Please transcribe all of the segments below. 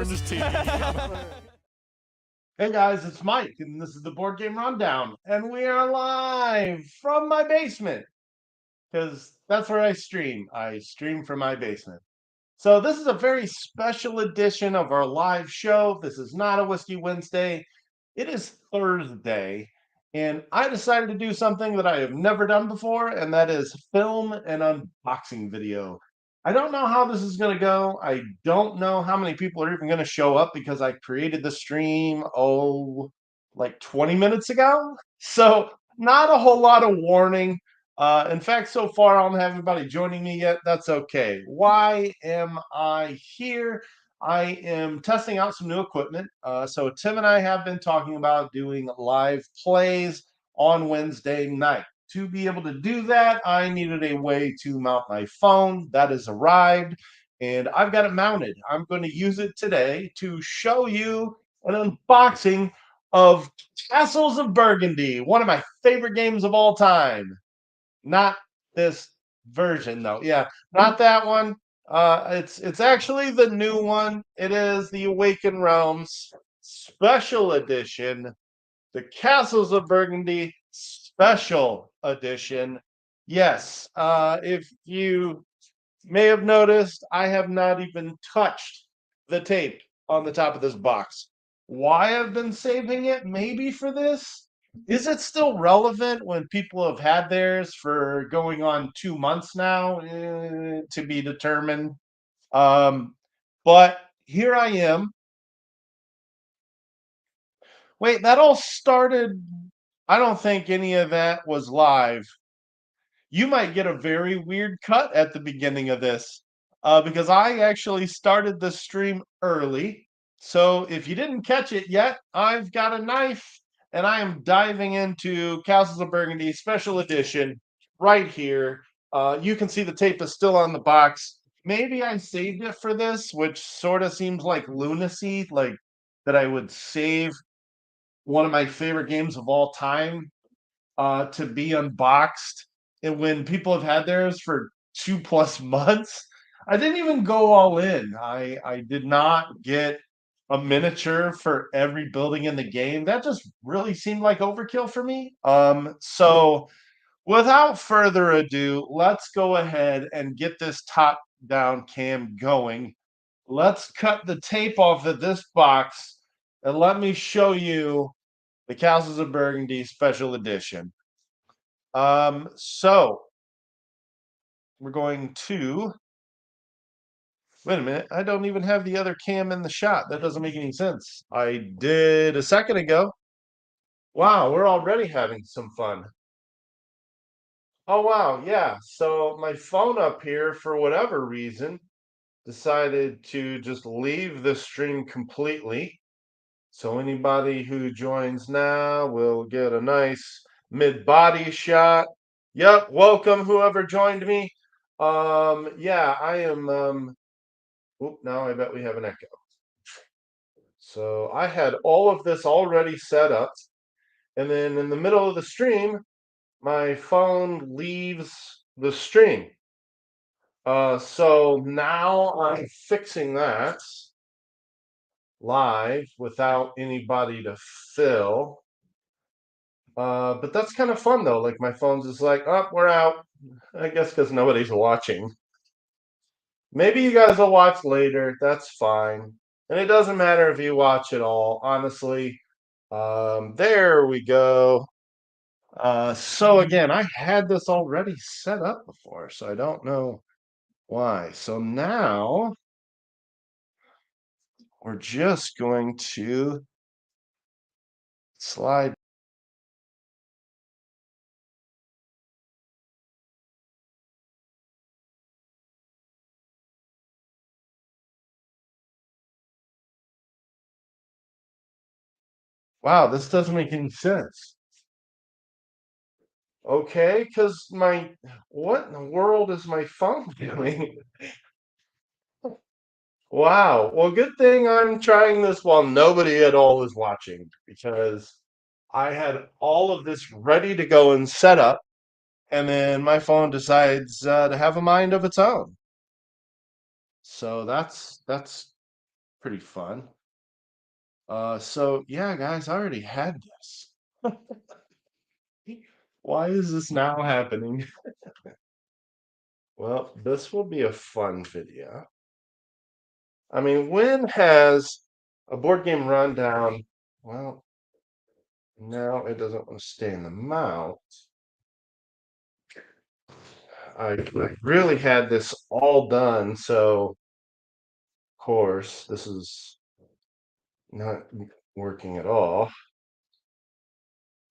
Turn this TV. Hey guys, it's Mike, and this is the Board Game Rundown, and we are live from my basement because that's where I stream. I stream from my basement. So this is a very special edition of our live show. This is not a Whiskey Wednesday. It is Thursday, and I decided to do something that I have never done before, and that is film an unboxing video. I don't know how this is going to go. I don't know how many people are even going to show up because I created the stream, like 20 minutes ago. So, not a whole lot of warning. In fact, so far, I don't have anybody joining me yet. That's okay. Why am I here? I am testing out some new equipment. So Tim and I have been talking about doing live plays on Wednesday night. To be able to do that, I needed a way to mount my phone. That has arrived, and I've got it mounted. I'm going to use it today to show you an unboxing of Castles of Burgundy, one of my favorite games of all time. Not this version though. Yeah, not that one. It's actually the new one. It is the Awakened Realms Special Edition, the Castles of Burgundy Special Edition. Yes, if you may have noticed, I have not even touched the tape on the top of this box. Why I've been saving it, maybe for this? Is it still relevant when people have had theirs for going on 2 months now? To be determined. Um, but here I am. Wait, that all started. I don't think any of that was live. You might get a very weird cut at the beginning of this because I actually started the stream early. So if you didn't catch it yet, I've got a knife and I am diving into Castles of Burgundy Special Edition right here. You can see the tape is still on the box. Maybe I saved it for this, which sort of seems like lunacy, like that I would save one of my favorite games of all time to be unboxed. And when people have had theirs for 2+ months, I didn't even go all in. I did not get a miniature for every building in the game. That just really seemed like overkill for me. So without further ado, let's go ahead and get this top down cam going. Let's cut the tape off of this box and let me show you the Castles of Burgundy Special Edition. So we're going to wait a minute. I don't even have the other cam in the shot. That doesn't make any sense. I did a second ago. Wow, we're already having some fun. Oh wow, yeah. So my phone up here, for whatever reason, decided to just leave the stream completely. So anybody who joins now will get a nice mid-body shot. Yep, welcome whoever joined me. Yeah, I am now I bet we have an echo. So I had all of this already set up, and then in the middle of the stream, my phone leaves the stream. So now I'm fixing that live without anybody to fill. But that's kind of fun though. Like my phone's just like, oh, we're out. I guess because nobody's watching. Maybe you guys will watch later. That's fine. And it doesn't matter if you watch it all, honestly. There we go. So again, I had this already set up before, so I don't know why. So now we're just going to slide. Wow, this doesn't make any sense. Okay, because what in the world is my phone doing? Wow. Well, good thing I'm trying this while nobody at all is watching because I had all of this ready to go and set up, and then my phone decides to have a mind of its own. So that's pretty fun. So yeah, guys, I already had this. Why is this now happening? Well, this will be a fun video. I mean, when has a board game rundown? Well, now it doesn't want to stay in the mouth. I really had this all done, so of course this is not working at all.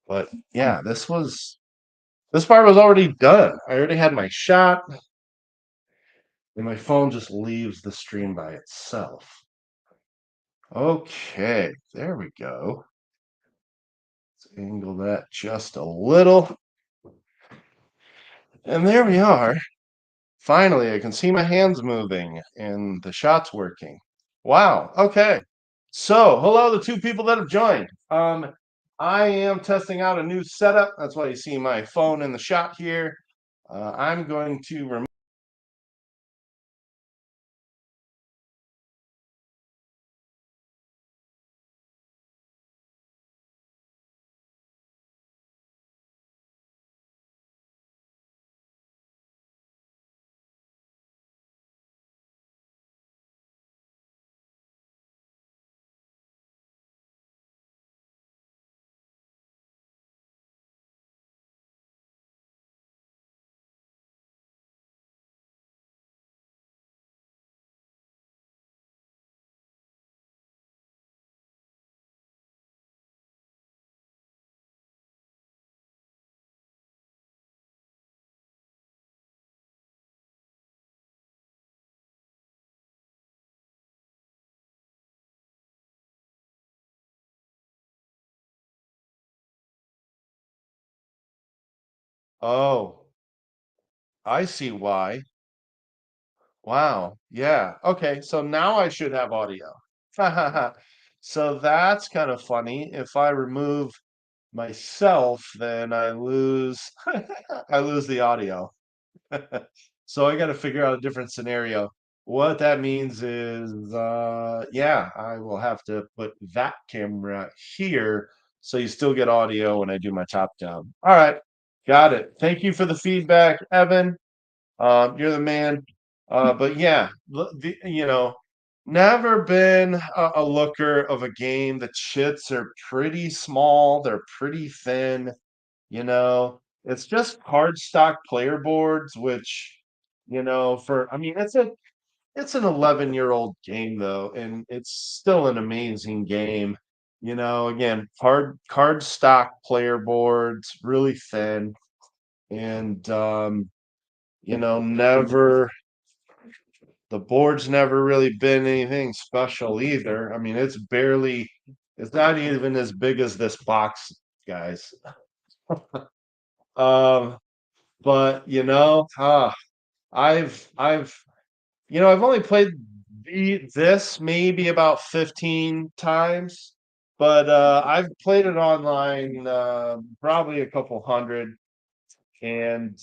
But yeah, this part was already done. I already had my shot, and my phone just leaves the stream by itself. Okay, there we go. Let's angle that just a little. And there we are. Finally, I can see my hands moving and the shot's working. Wow. Okay. So, hello, the two people that have joined. I am testing out a new setup. That's why you see my phone in the shot here. I'm going to remove. Oh, I see why. Wow. Yeah. Okay. So now I should have audio. So that's kind of funny. If I remove myself, then I lose I lose the audio. So I got to figure out a different scenario. What that means is yeah, I will have to put that camera here so you still get audio when I do my top down. All right. Got it. Thank you for the feedback, Evan. You're the man. But yeah, never been a looker of a game. The chits are pretty small. They're pretty thin. It's just cardstock player boards, which, for I mean, it's an 11-year-old game though, and it's still an amazing game. Again, cardstock player boards, really thin, and never the board's never really been anything special either. I mean, it's not even as big as this box, guys. Um, but I've I've only played this maybe about 15 times, but I've played it online probably a couple hundred, and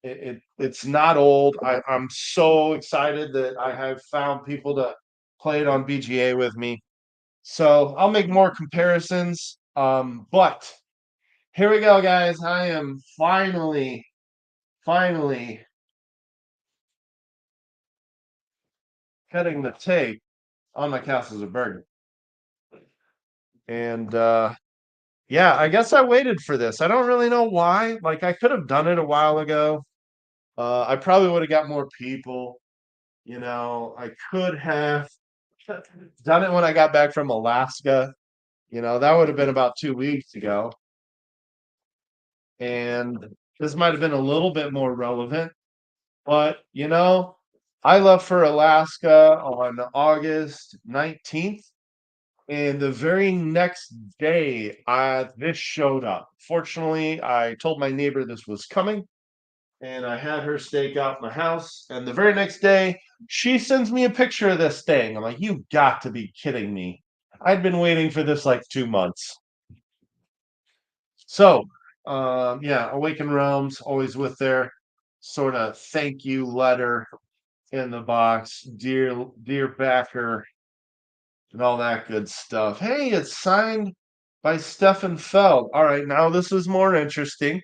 it's not old. I'm so excited that I have found people to play it on BGA with me. So I'll make more comparisons. But here we go, guys. I am finally cutting the tape on my Castles of Burgundy. And yeah, I guess I waited for this. I don't really know why. Like I could have done it a while ago. I probably would have got more people. I could have done it when I got back from Alaska. That would have been about 2 weeks ago. And this might have been a little bit more relevant. But, I left for Alaska on August 19th. And the very next day, this showed up. Fortunately, I told my neighbor this was coming, and I had her stake out my house. And the very next day, she sends me a picture of this thing. I'm like, "You got to be kidding me!" I'd been waiting for this like 2 months. So, yeah, Awaken Realms always with their sort of thank you letter in the box, dear backer. and all that good stuff. Hey, it's signed by Stefan Feld. All right, now this is more interesting.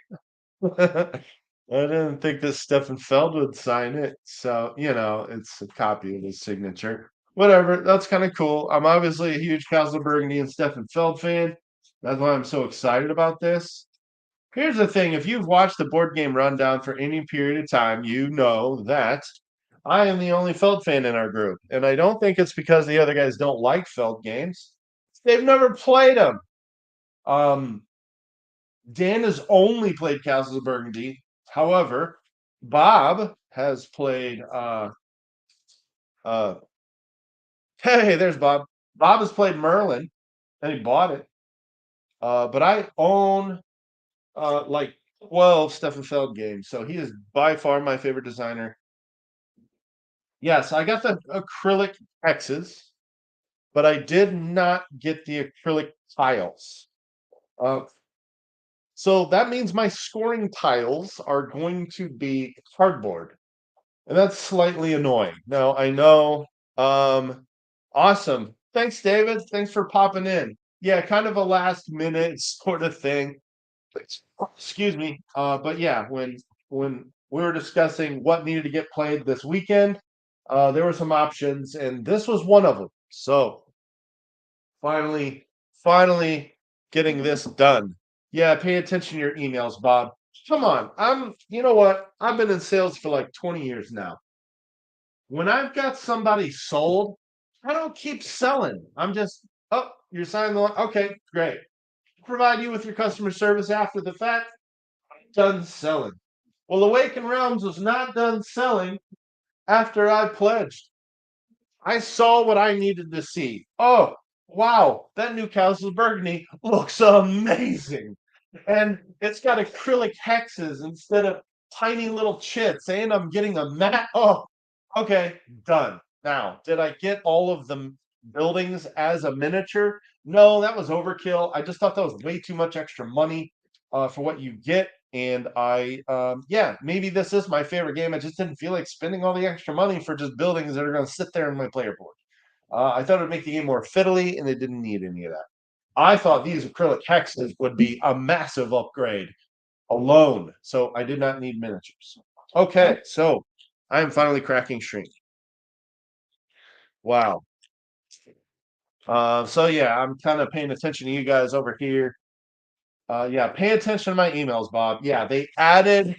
I didn't think that Stefan Feld would sign it. So, it's a copy of his signature. Whatever, that's kind of cool. I'm obviously a huge Castle Burgundy and Stefan Feld fan. That's why I'm so excited about this. Here's the thing, if you've watched the board game rundown for any period of time, you know that I am the only Feld fan in our group. And I don't think it's because the other guys don't like Feld games. They've never played them. Um, Dan has only played Castles of Burgundy. However, Bob has played uh hey, there's Bob. Bob has played Merlin and he bought it. But I own like 12 Stefan Feld games. So he is by far my favorite designer. Yes, I got the acrylic X's, but I did not get the acrylic tiles. Uh, so that means my scoring tiles are going to be cardboard. And that's slightly annoying. Now, I know, um, awesome. Thanks, David. Thanks for popping in. Yeah, kind of a last minute sort of thing. Excuse me. But yeah, when we were discussing what needed to get played this weekend, there were some options, and this was one of them. So finally, finally getting this done. Yeah, pay attention to your emails, Bob. Come on. You know what? I've been in sales for like 20 years now. When I've got somebody sold, I don't keep selling. I'm just, oh, you're signing the line. Okay, great. Provide you with your customer service after the fact. Done selling. Well, Awaken Realms was not done selling after I pledged. I saw what I needed to see. Oh, wow, that new Castle Burgundy looks amazing. And it's got acrylic hexes instead of tiny little chits. And I'm getting a mat. Oh, okay, done. Now, did I get all of the buildings as a miniature? No, that was overkill. I just thought that was way too much extra money for what you get. And yeah, maybe this is my favorite game. I just didn't feel like spending all the extra money for just buildings that are going to sit there in my player board. I thought it would make the game more fiddly, and it didn't need any of that. I thought these acrylic hexes would be a massive upgrade alone, so I did not need miniatures. Okay, so I am finally cracking shrink. Wow. So yeah, I'm kind of paying attention to you guys over here. Yeah, pay attention to my emails, Bob. Yeah, they added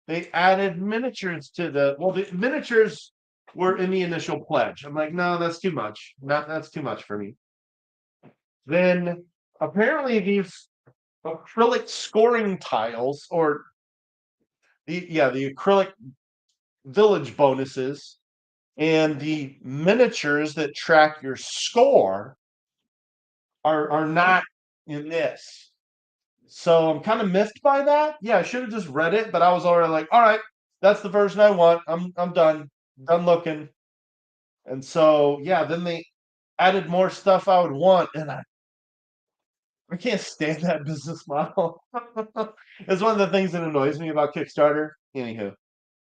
miniatures to the miniatures were in the initial pledge. I'm like, no, that's too much. Not that's too much for me. Then apparently these acrylic scoring tiles or the acrylic village bonuses and the miniatures that track your score are not in this. So I'm kind of miffed by that. Yeah, I should have just read it, but I was already like, all right, that's the version I want. I'm done looking. And so yeah, then they added more stuff I would want, and I can't stand that business model. It's one of the things that annoys me about Kickstarter. Anywho,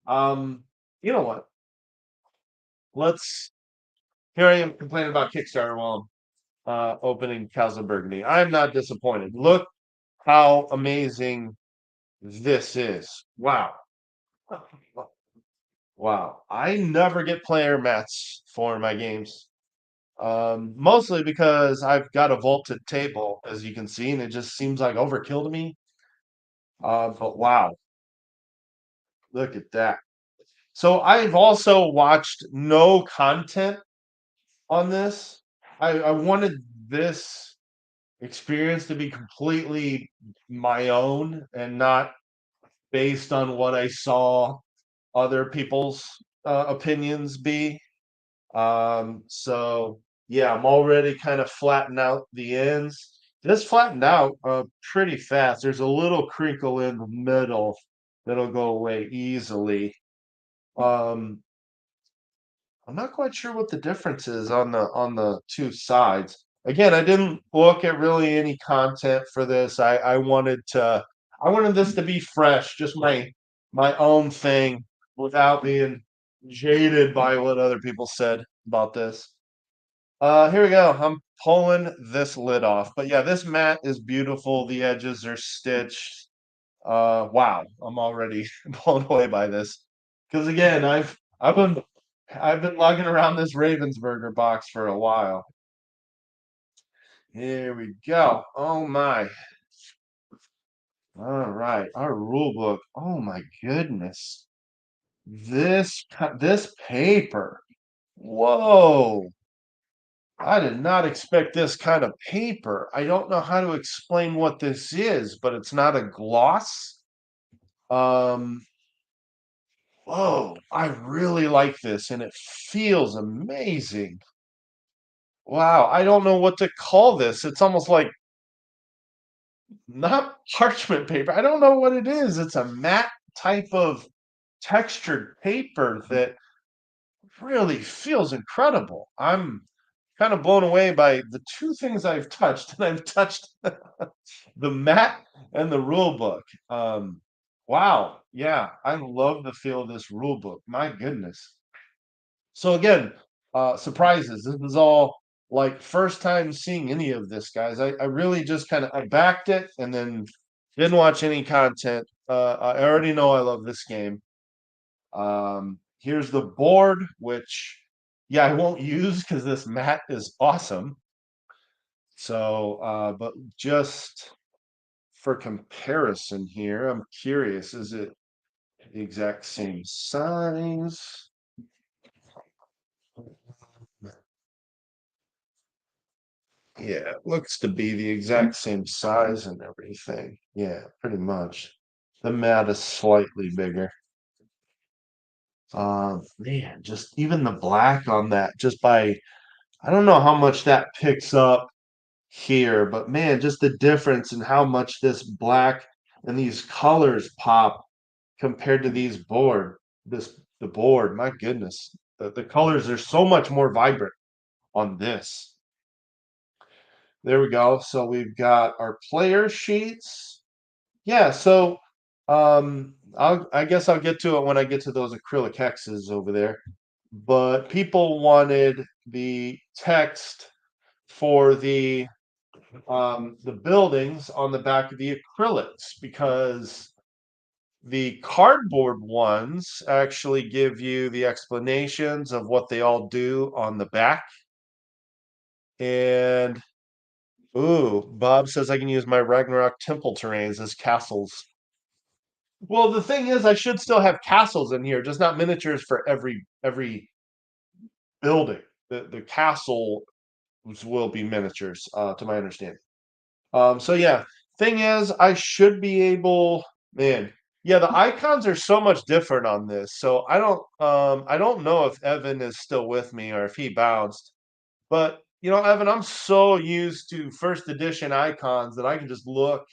um, you know what? Let's Here I am complaining about Kickstarter while I'm opening Castle Burgundy. I'm not disappointed. Look how amazing this is. Wow. Wow. I never get player mats for my games. Mostly because I've got a vaulted table, as you can see, and it just seems like overkill to me. But wow, look at that. So I've also watched no content on this. I wanted this experience to be completely my own and not based on what I saw other people's opinions be. So yeah, I'm already kind of flattening out the ends. This flattened out pretty fast. There's a little crinkle in the middle that'll go away easily. Um, I'm not quite sure what the difference is on the two sides. Again, I didn't look at really any content for this. I wanted this to be fresh, just my own thing without being jaded by what other people said about this. Here we go. I'm pulling this lid off. But yeah, this mat is beautiful. The edges are stitched. Wow, I'm already blown away by this. Because again, I've been lugging around this Ravensburger box for a while. Here we go. Oh my. All right, our rule book. Oh my goodness. This paper. Whoa. I did not expect this kind of paper. I don't know how to explain what this is, but it's not a gloss. Um, whoa, I really like this and it feels amazing. Wow, I don't know what to call this. It's almost like not parchment paper. I don't know what it is. It's a matte type of textured paper that really feels incredible. I'm kind of blown away by the two things I've touched, and I've touched the mat and the rule book. Wow, yeah, I love the feel of this rule book. My goodness. So again, surprises. This is all like first time seeing any of this, guys. I really just kind of I backed it and then didn't watch any content. I already know I love this game. Here's the board, which yeah, I won't use because this mat is awesome. So, but just for comparison here, I'm curious, is it the exact same size? Yeah, it looks to be the exact same size and everything. Yeah, pretty much. The mat is slightly bigger. Man, just even the black on that, just by I don't know how much that picks up here, but man, just the difference in how much this black and these colors pop compared to these the board, my goodness. The colors are so much more vibrant on this. There we go. So we've got our player sheets. Yeah, so I guess I'll get to it when I get to those acrylic hexes over there. But people wanted the text for the buildings on the back of the acrylics because the cardboard ones actually give you the explanations of what they all do on the back. And ooh, Bob says I can use my Ragnarok temple terrains as castles. Well, the thing is, I should still have castles in here, just not miniatures for every building. The castle will be miniatures, to my understanding. So yeah, thing is, I should be able, man. Yeah, the icons are so much different on this. So I don't know if Evan is still with me or if he bounced. But you know, Evan, I'm so used to first edition icons that I can just look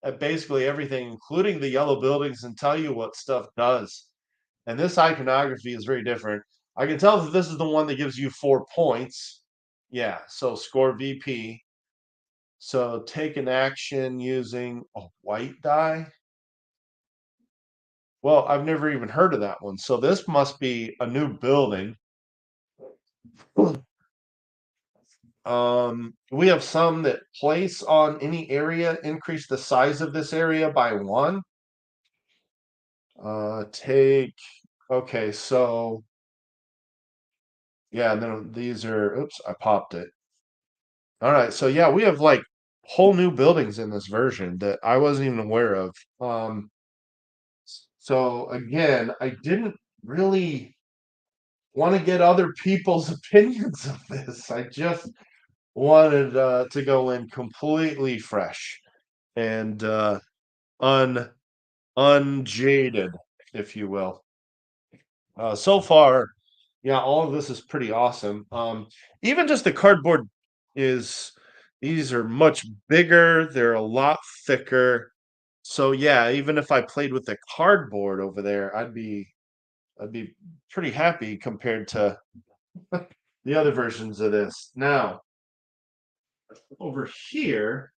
at basically everything, including the yellow buildings, and tell you what stuff does. And this iconography is very different. I can tell that this is the one that gives you 4 points. Yeah, so score VP. So take an action using a white die. Well, I've never even heard of that one. So this must be a new building. We have some that place on any area, increase the size of this area by one. Take, okay, so yeah, and then these are, oops, I popped it. All right, so yeah, we have like whole new buildings in this version that I wasn't even aware of. So again, I didn't really want to get other people's opinions of this. I just wanted to go in completely fresh and un unjaded, if you will. So far, yeah, all of this is pretty awesome. Even just the cardboard is these are much bigger, they're a lot thicker. So yeah, even if I played with the cardboard over there, I'd be pretty happy compared to the other versions of this. Now, over here,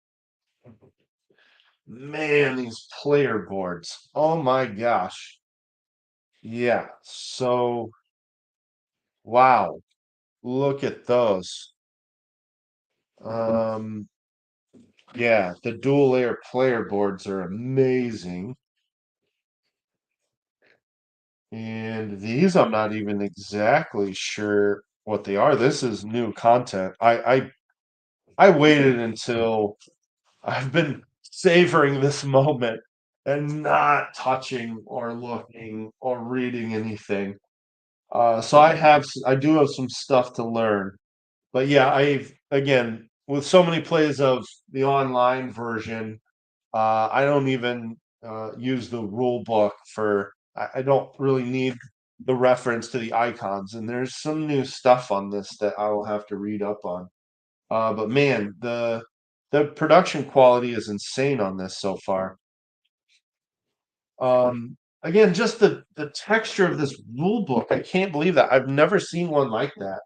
man, these player boards. Oh my gosh. Yeah. So, wow. Look at those. Um, yeah, the dual layer player boards are amazing. And these I'm not even exactly sure what they are. This is new content. I waited until I've been savoring this moment and not touching or looking or reading anything. So I do have some stuff to learn. But yeah, I've again with so many plays of the online version, I don't even use the rule book for. I don't really need the reference to the icons, and there's some new stuff on this that I will have to read up on. But man, the production quality is insane on this so far. Again, just the texture of this rule book, I can't believe that. I've never seen one like that.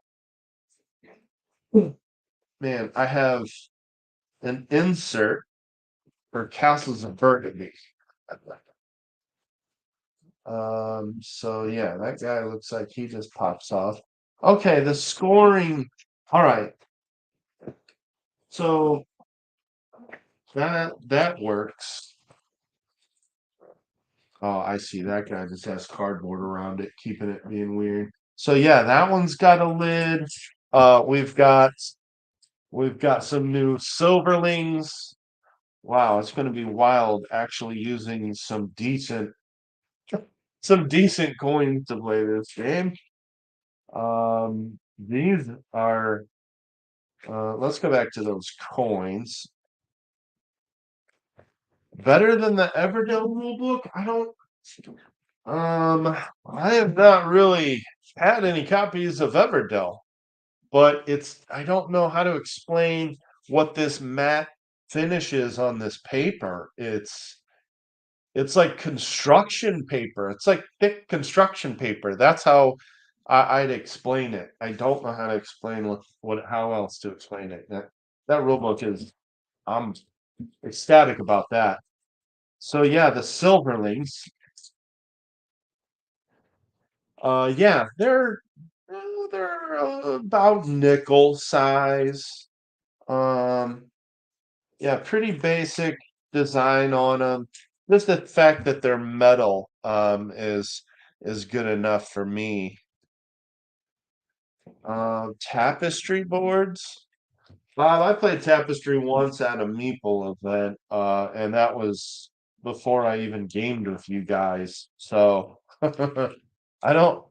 Man, I have an insert for Castles of Burgundy. So yeah, that guy looks like he just pops off. Okay, the scoring. All right, so that works. Oh, I see. That guy just has cardboard around it, keeping it being weird. So yeah, that one's got a lid. Uh, we've got we've got some new silverlings. Wow, it's going to be wild actually using some decent coins to play this game. These are let's go back to those coins. Better than the Everdell rulebook? I have not really had any copies of Everdell, but I don't know how to explain what this matte finish is on this paper. It's like construction paper. It's like thick construction paper. That's how I'd explain it. I don't know how to explain how else to explain it. That rule book is I'm ecstatic about that. So yeah, the Silverlings. Yeah, they're about nickel size. Um, yeah, pretty basic design on them. Just the fact that they're metal is good enough for me. Tapestry boards. Bob, I played Tapestry once at a Meeple event, and that was before I even gamed with you guys. So I don't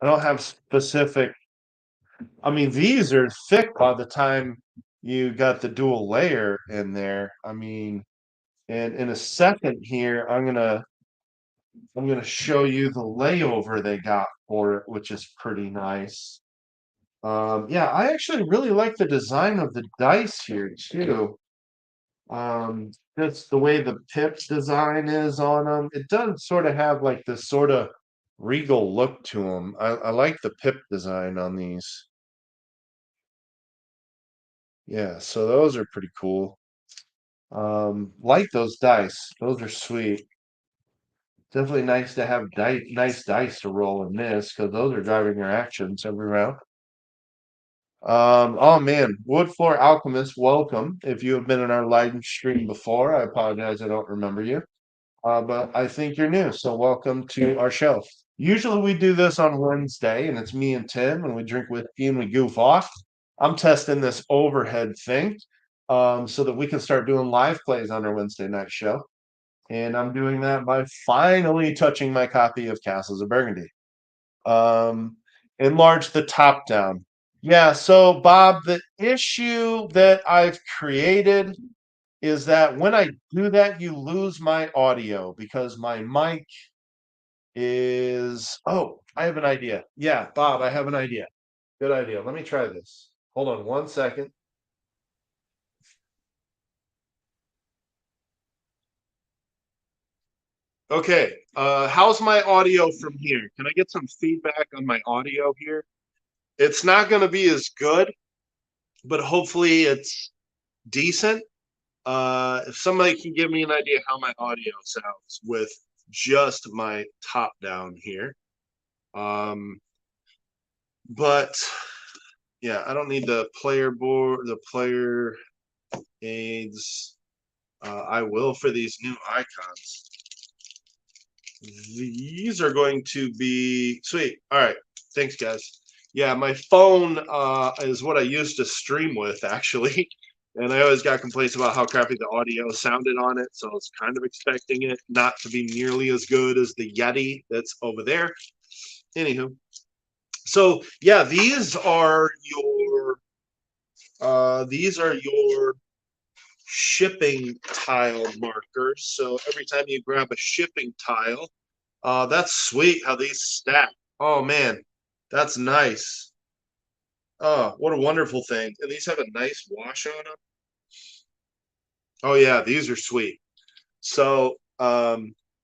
I don't have specific. I mean, these are thick by the time you got the dual layer in there. I mean, and in a second here, I'm gonna show you the layover they got for it, which is pretty nice. Yeah, I actually really like the design of the dice here too. Just the way the pip design is on them. It does sort of have like this sort of regal look to them. I like the pip design on these. Yeah, so those are pretty cool. Like those dice. Those are sweet. Definitely nice to have nice dice to roll in this because those are driving your actions every round. Oh man, Wood Floor Alchemist, welcome. If you have been in our live stream before, I apologize, I don't remember you. But I think you're new, so welcome to our show. Usually we do this on Wednesday, and it's me and Tim, and we drink whiskey and we goof off. I'm testing this overhead thing, so that we can start doing live plays on our Wednesday night show. And I'm doing that by finally touching my copy of Castles of Burgundy. Um, Enlarge the top down. Yeah, so Bob, the issue that I've created is that when I do that, you lose my audio because my mic is. Oh, I have an idea. Yeah, Bob, I have an idea. Good idea. Let me try this. Hold on 1 second. Okay, how's my audio from here? Can I get some feedback on my audio here? It's not going to be as good, but hopefully it's decent. If somebody can give me an idea how my audio sounds with just my top down here. Um, but yeah, I don't need the player board, the player aids. I will for these new icons. These are going to be sweet. All right. Thanks, guys. Yeah, my phone is what I used to stream with, actually. And I always got complaints about how crappy the audio sounded on it. So I was kind of expecting it not to be nearly as good as the Yeti that's over there. Anywho. So yeah, these are your shipping tile markers. So every time you grab a shipping tile, that's sweet how these stack. Oh man, that's nice. Oh, what a wonderful thing. And these have a nice wash on them. Oh yeah, these are sweet. So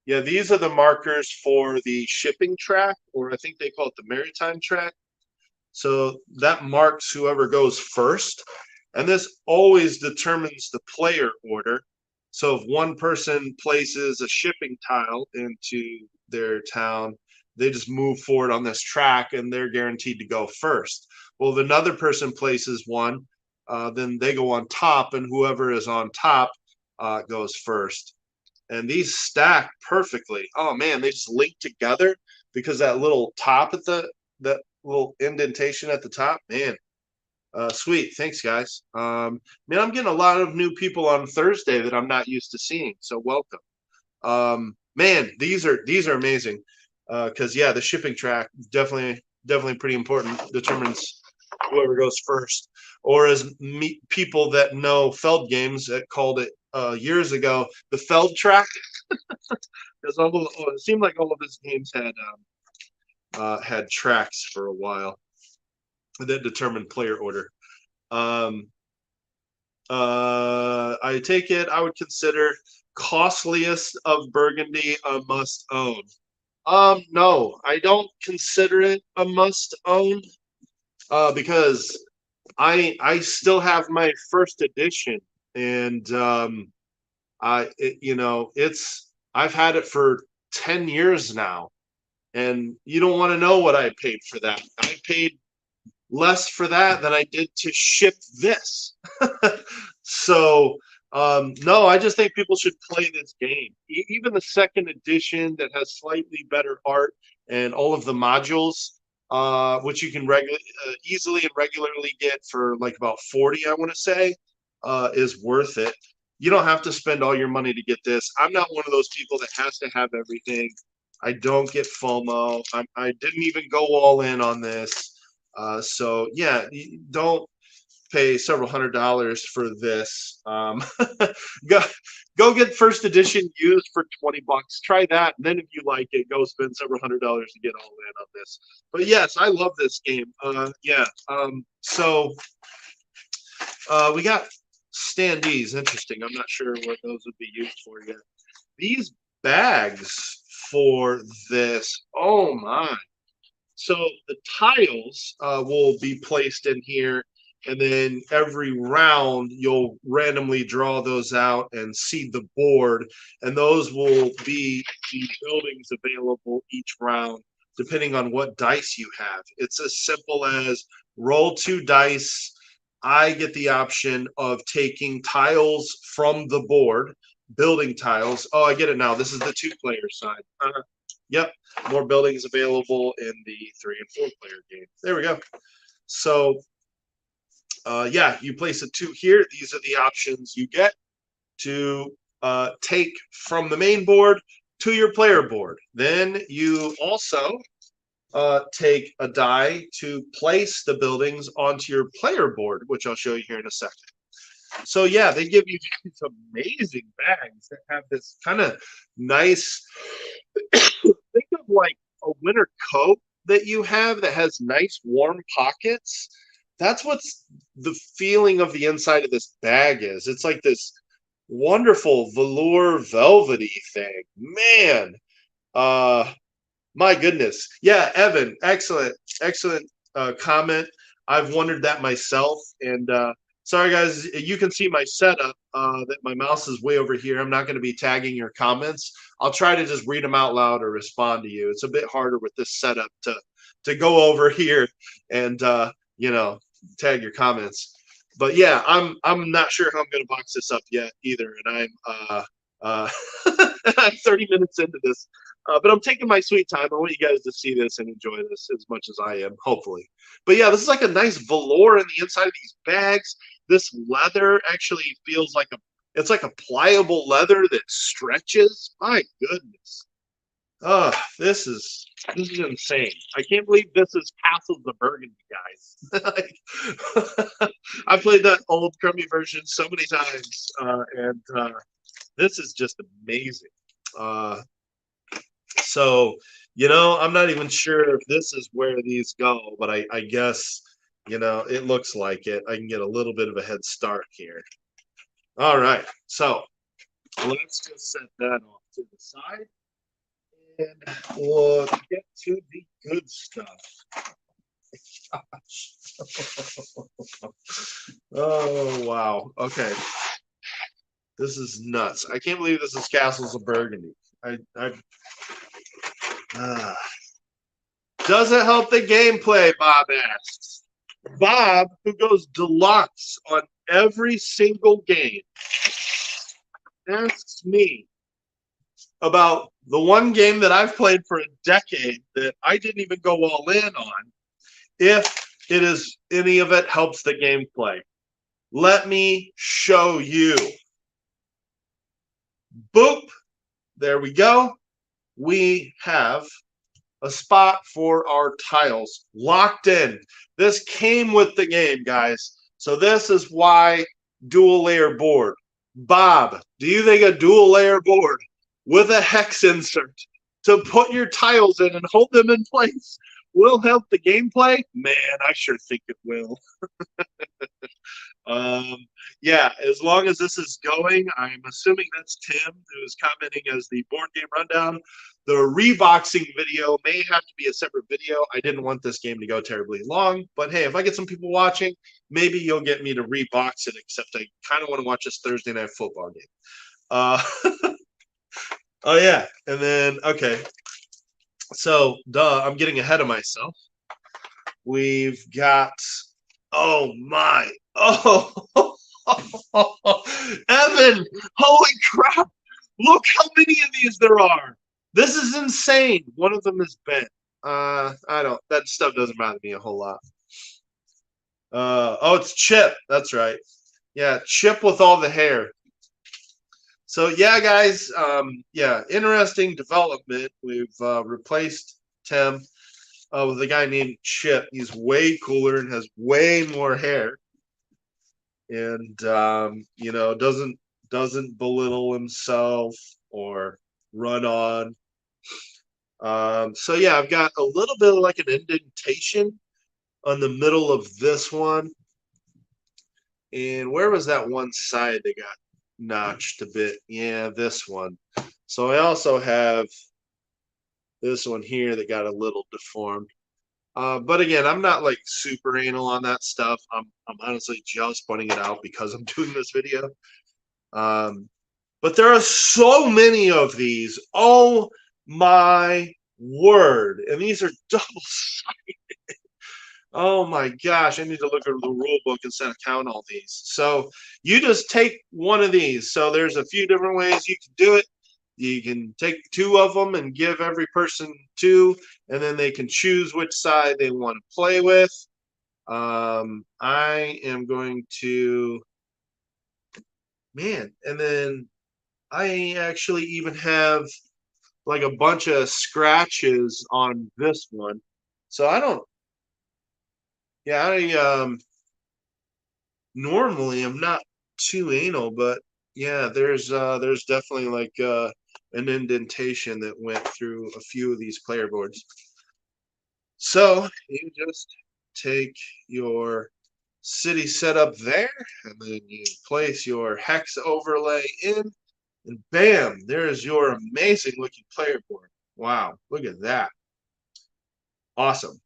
yeah, these are the markers for the shipping track, or I think they call it the maritime track. So that marks whoever goes first. And this always determines the player order. So if one person places a shipping tile into their town, they just move forward on this track and they're guaranteed to go first. Well, if another person places one, then they go on top, and whoever is on top goes first. And these stack perfectly. Oh man, they just link together because that little top at that little indentation at the top, man. Sweet, thanks guys. Man, I'm getting a lot of new people on Thursday that I'm not used to seeing, so welcome. Man, these are amazing. Because yeah, the shipping track definitely pretty important. Determines whoever goes first, or as people that know Feld games that called it years ago, the Feld track. Because it seemed like all of his games had tracks for a while that determined player order. Um, I take it I would consider costliest of Burgundy a must own. No, I don't consider it a must own because I still have my first edition, and it's I've had it for 10 years now, and you don't want to know what I paid for that. I paid less for that than I did to ship this. So no, I just think people should play this game. Even the second edition that has slightly better art and all of the modules, which you can easily and regularly get for like about 40, I want to say, is worth it. You don't have to spend all your money to get this. I'm not one of those people that has to have everything. I don't get FOMO. I didn't even go all in on this. So yeah, don't pay several $100s for this. Go go get first edition used for $20. Try that, and then if you like it, go spend several $100s to get all in on this. But yes, I love this game. Yeah. So we got standees. Interesting. I'm not sure what those would be used for yet. These bags for this. Oh my. So the tiles will be placed in here, and then every round you'll randomly draw those out and seed the board, and those will be the buildings available each round, depending on what dice you have. It's as simple as roll 2 dice. I get the option of taking tiles from the board, building tiles. Oh, I get it now. This is the 2-player side. Yep, more buildings available in the 3 and 4-player game. There we go. So, yeah, you place a 2 here. These are the options you get to take from the main board to your player board. Then you also take a die to place the buildings onto your player board, which I'll show you here in a second. So yeah, they give you these amazing bags that have this kind of nice, think of like a winter coat that you have that has nice warm pockets. That's what's the feeling of the inside of this bag is. It's like this wonderful velour velvety thing. Man, my goodness. Yeah, Evan, excellent comment. I've wondered that myself. And sorry, guys, you can see my setup that my mouse is way over here. I'm not going to be tagging your comments. I'll try to just read them out loud or respond to you. It's a bit harder with this setup to go over here and, tag your comments. But yeah, I'm not sure how I'm going to box this up yet either, and uh, I'm 30 minutes into this, but I'm taking my sweet time. I want you guys to see this and enjoy this as much as I am, hopefully. But yeah, this is like a nice velour in the inside of these bags. This leather actually feels like it's like a pliable leather that stretches. My goodness. Oh, this is insane. I can't believe this is Castles of Burgundy, guys. Like, I played that old crummy version so many times, and this is just amazing. Uh, so, I'm not even sure if this is where these go, but I guess, it looks like it. I can get a little bit of a head start here. All right, so let's just set that off to the side. And we'll get to the good stuff. Oh, wow. Okay. This is nuts. I can't believe this is Castles of Burgundy. I uh, does it help the gameplay, Bob asks. Bob, who goes deluxe on every single game, asks me about the one game that I've played for a decade that I didn't even go all in on, if any of it helps the gameplay. Let me show you. Boop. There we go. We have a spot for our tiles locked in. This came with the game, guys. So this is why dual layer board. Bob, do you think a dual layer board with a hex insert to put your tiles in and hold them in place will help the gameplay? Man, I sure think it will. Um, yeah, as long as this is going, I'm assuming that's Tim who's commenting as the board game rundown. The reboxing video may have to be a separate video. I didn't want this game to go terribly long, but hey, if I get some people watching, maybe you'll get me to rebox it, except I kind of want to watch this Thursday night football game. Uh, oh, yeah. And then, okay. So, I'm getting ahead of myself. We've got, oh my, oh, Evan, holy crap. Look how many of these there are. This is insane. One of them is bent. That stuff doesn't bother me a whole lot. Oh, it's Chip. That's right. Yeah, Chip with all the hair. So yeah, guys, yeah, interesting development. We've replaced Tim with a guy named Chip. He's way cooler and has way more hair, and doesn't belittle himself or run on. So yeah, I've got a little bit of like an indentation on the middle of this one. And where was that one side that got notched a bit? Yeah, this one. So I also have this one here that got a little deformed. But again, I'm not like super anal on that stuff. I'm honestly just pointing it out because I'm doing this video. But there are so many of these. Oh my word. And these are double sided. Oh my gosh, I need to look at the rule book instead of count all these. So you just take one of these. So there's a few different ways you can do it. You can take two of them and give every person two, and then they can choose which side they want to play with. I am going to, man, and then I actually even have like a bunch of scratches on this one. So I don't, yeah, normally I'm not too anal, but yeah, there's definitely like an indentation that went through a few of these player boards. So you just take your city setup there, and then you place your hex overlay in, and bam, there's your amazing looking player board. Wow, look at that. Awesome.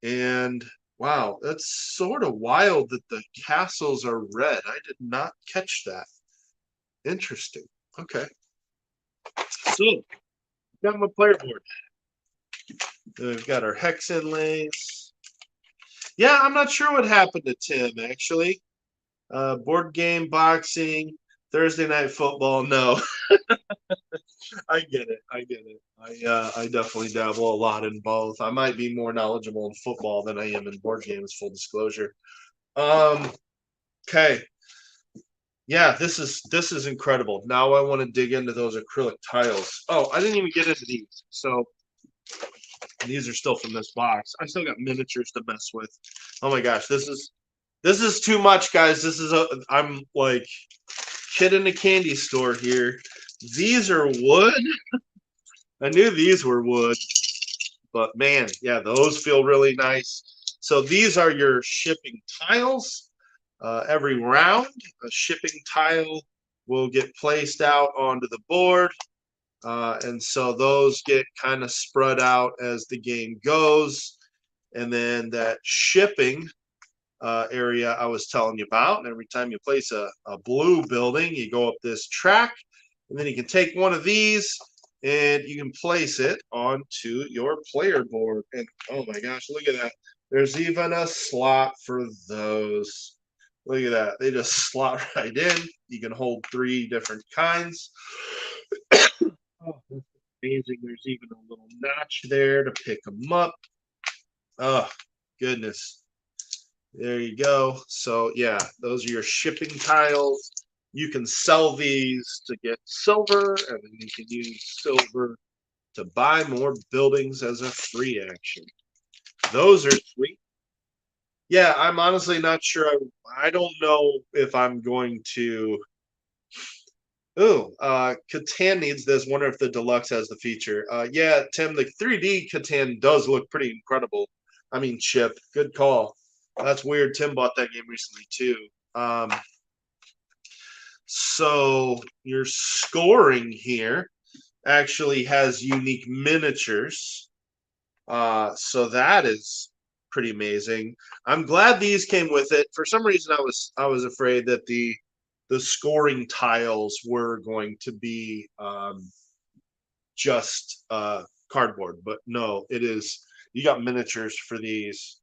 And wow, that's sort of wild that the castles are red. I did not catch that. Interesting. Okay. So, got my player board. We've got our hex inlays. Yeah, I'm not sure what happened to Tim actually. Board game, boxing, Thursday night football. No, I get it. I get it. I definitely dabble a lot in both. I might be more knowledgeable in football than I am in board games. Full disclosure. Um. Okay. Yeah, this is incredible. Now I want to dig into those acrylic tiles. Oh, I didn't even get into these. So these are still from this box. I still got miniatures to mess with. Oh my gosh, this is too much, guys. I'm like kid in a candy store here. These are wood. I knew these were wood, but man, yeah, those feel really nice. So these are your shipping tiles. Every round, a shipping tile will get placed out onto the board. And so those get kind of spread out as the game goes. And then that shipping area I was telling you about. And every time you place a blue building, you go up this track. And then you can take one of these and you can place it onto your player board. And oh my gosh, look at that. There's even a slot for those. Look at that. They just slot right in. You can hold 3 different kinds. Oh, that's amazing. There's even a little notch there to pick them up. Oh, goodness. There you go. So, yeah, those are your shipping tiles. You can sell these to get silver, and then you can use silver to buy more buildings as a free action. Those are sweet. Yeah, I'm honestly not sure. I don't know if I'm going to. Ooh, Catan needs this. Wonder if the deluxe has the feature. Yeah, Tim, the 3D Catan does look pretty incredible. I mean, Chip, good call. That's weird. Tim bought that game recently too. So your scoring here actually has unique miniatures. So that is pretty amazing. I'm glad these came with it. For some reason, I was afraid that the scoring tiles were going to be just cardboard, but no, it is. You got miniatures for these,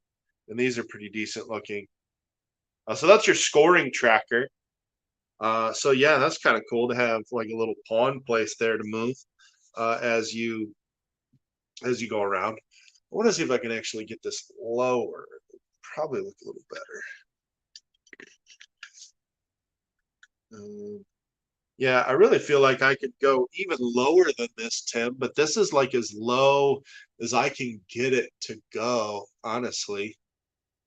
and these are pretty decent looking. So that's your scoring tracker. So yeah, that's kind of cool to have like a little pawn place there to move as you go around. I want to see if I can actually get this lower. Probably look a little better. Yeah, I really feel like I could go even lower than this, Tim, but this is like as low as I can get it to go, honestly.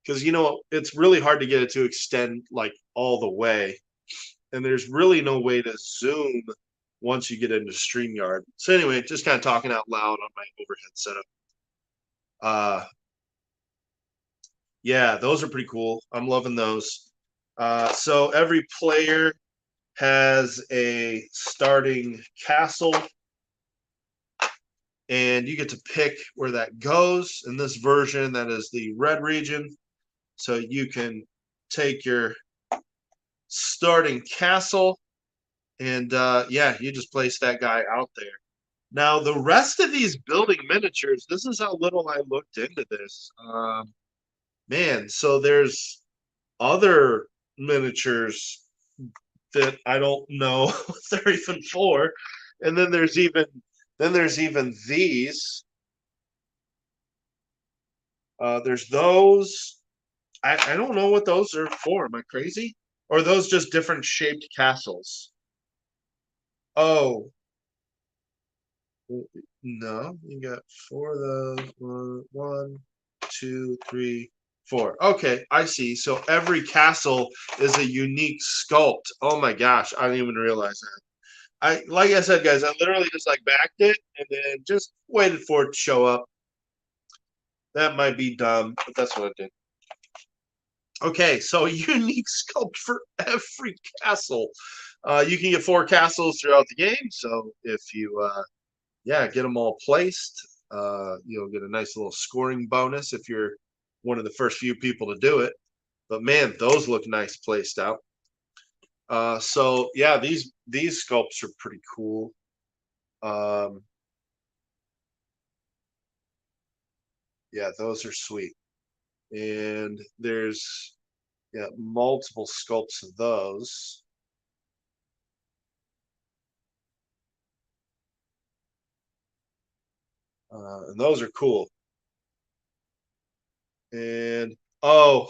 Because it's really hard to get it to extend like all the way. And there's really no way to zoom once you get into StreamYard. So anyway, just kind of talking out loud on my overhead setup. Uh yeah, those are pretty cool. I'm loving those. So every player has a starting castle, and you get to pick where that goes. In this version, that is the red region. So you can take your starting castle, and yeah, you just place that guy out there. Now, the rest of these building miniatures, this is how little I looked into this. Man, so there's other miniatures that I don't know what they're even for. And then there's even these. There's those. I don't know what those are for. Am I crazy? Or are those just different shaped castles? Oh, no. You got 4 of those. One, 2, 3, 4. Okay, I see. So every castle is a unique sculpt. Oh my gosh, I didn't even realize that. Like I said, guys, I literally just like backed it and then just waited for it to show up. That might be dumb, but that's what I did. Okay, so unique sculpt for every castle. You can get 4 castles throughout the game. So if you, yeah, get them all placed, you'll get a nice little scoring bonus if you're one of the first few people to do it. But man, those look nice placed out. So yeah, these sculpts are pretty cool. Um, yeah, those are sweet. And there's multiple sculpts of those. And those are cool. And oh,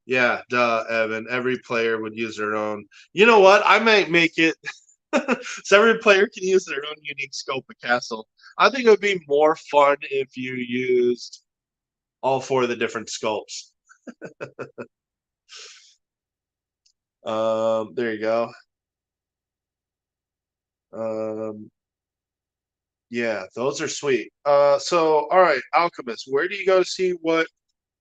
yeah, duh, Evan. Every player would use their own. You know what? I might make it so every player can use their own unique scope of castle. I think it would be more fun if you used all four of the different sculpts. There you go. Um, yeah, those are sweet. So all right, Alchemist, where do you go to see what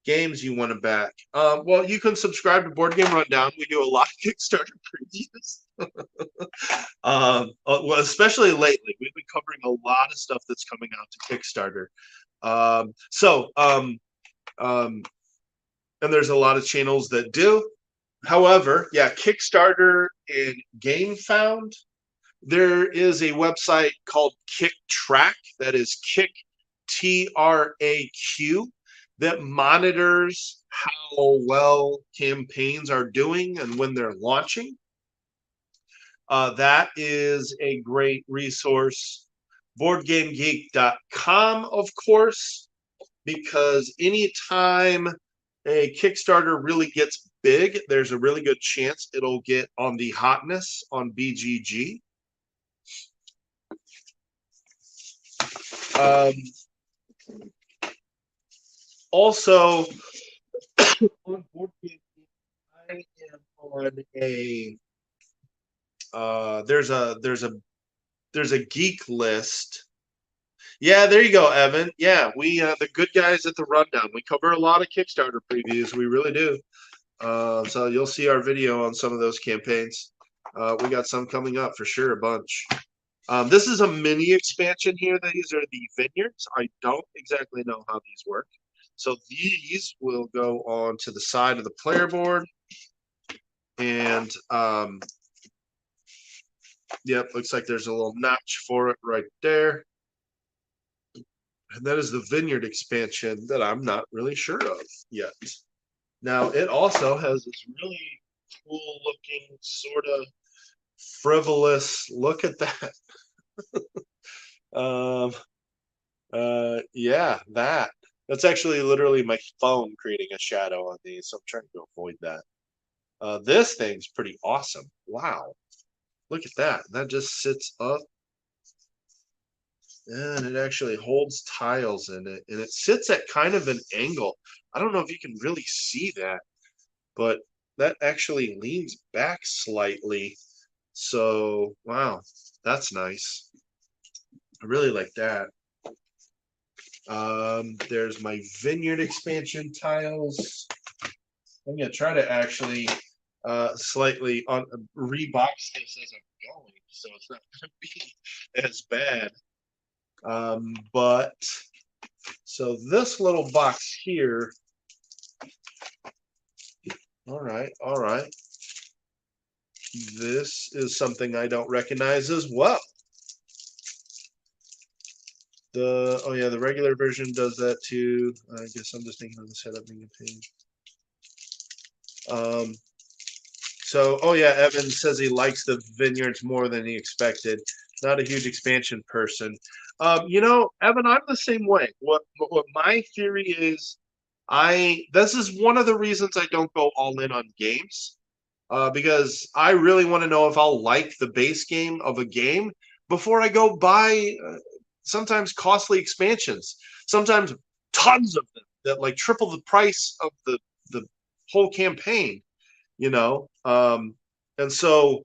games you want to back? Well, you can subscribe to Board Game Rundown. We do a lot of Kickstarter previews. Well, especially lately, we've been covering a lot of stuff that's coming out to Kickstarter. And there's a lot of channels that do. However, yeah, Kickstarter and GameFound. There is a website called Kick Track. That is Kick TRAQ, that monitors how well campaigns are doing and when they're launching. That is a great resource. BoardGameGeek.com, of course, because anytime a Kickstarter really gets big, there's a really good chance it'll get on the hotness on BGG. Also, on Board Game Geek, I am on a there's a geek list. Yeah, there you go, Evan. Yeah, we the good guys at the Rundown. We cover a lot of Kickstarter previews. We really do. So you'll see our video on some of those campaigns. We got some coming up for sure, a bunch. This is a mini expansion here. These are the vineyards. I don't exactly know how these work. So these will go on to the side of the player board. And yep, looks like there's a little notch for it right there. And that is the vineyard expansion that I'm not really sure of yet. Now, it also has this really cool looking, sort of frivolous, look at that. Yeah, that's actually literally my phone creating a shadow on these, so I'm trying to avoid that. This thing's pretty awesome. Wow. Look at that. That just sits up. And it actually holds tiles in it. And it sits at kind of an angle. I don't know if you can really see that, but that actually leans back slightly. So, wow, that's nice. I really like that. There's my vineyard expansion tiles. I'm gonna try to actually slightly rebox this as I'm going, so it's not gonna be as bad. But so this little box here. All right. This is something I don't recognize as well. The regular version does that too. I guess I'm just thinking of the setup being a page. Evan says he likes the vineyards more than he expected. Not a huge expansion person. Evan, I'm the same way. What my theory is, this is one of the reasons I don't go all in on games. Because I really want to know if I'll like the base game of a game before I go buy sometimes costly expansions, sometimes tons of them that like triple the price of the whole campaign, and so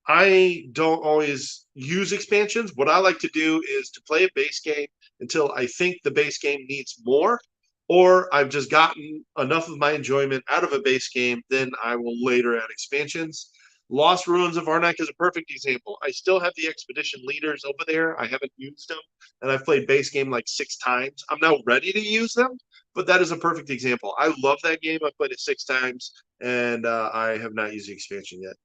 I don't always use expansions. What I like to do is to play a base game until I think the base game needs more, or I've just gotten enough of my enjoyment out of a base game, then I will later add expansions. Lost Ruins of Arnak is a perfect example. I still have the expedition leaders over there. I haven't used them, and I've played base game like 6 times. I'm now ready to use them, but that is a perfect example. I love that game. I've played it 6 times, and I have not used the expansion yet.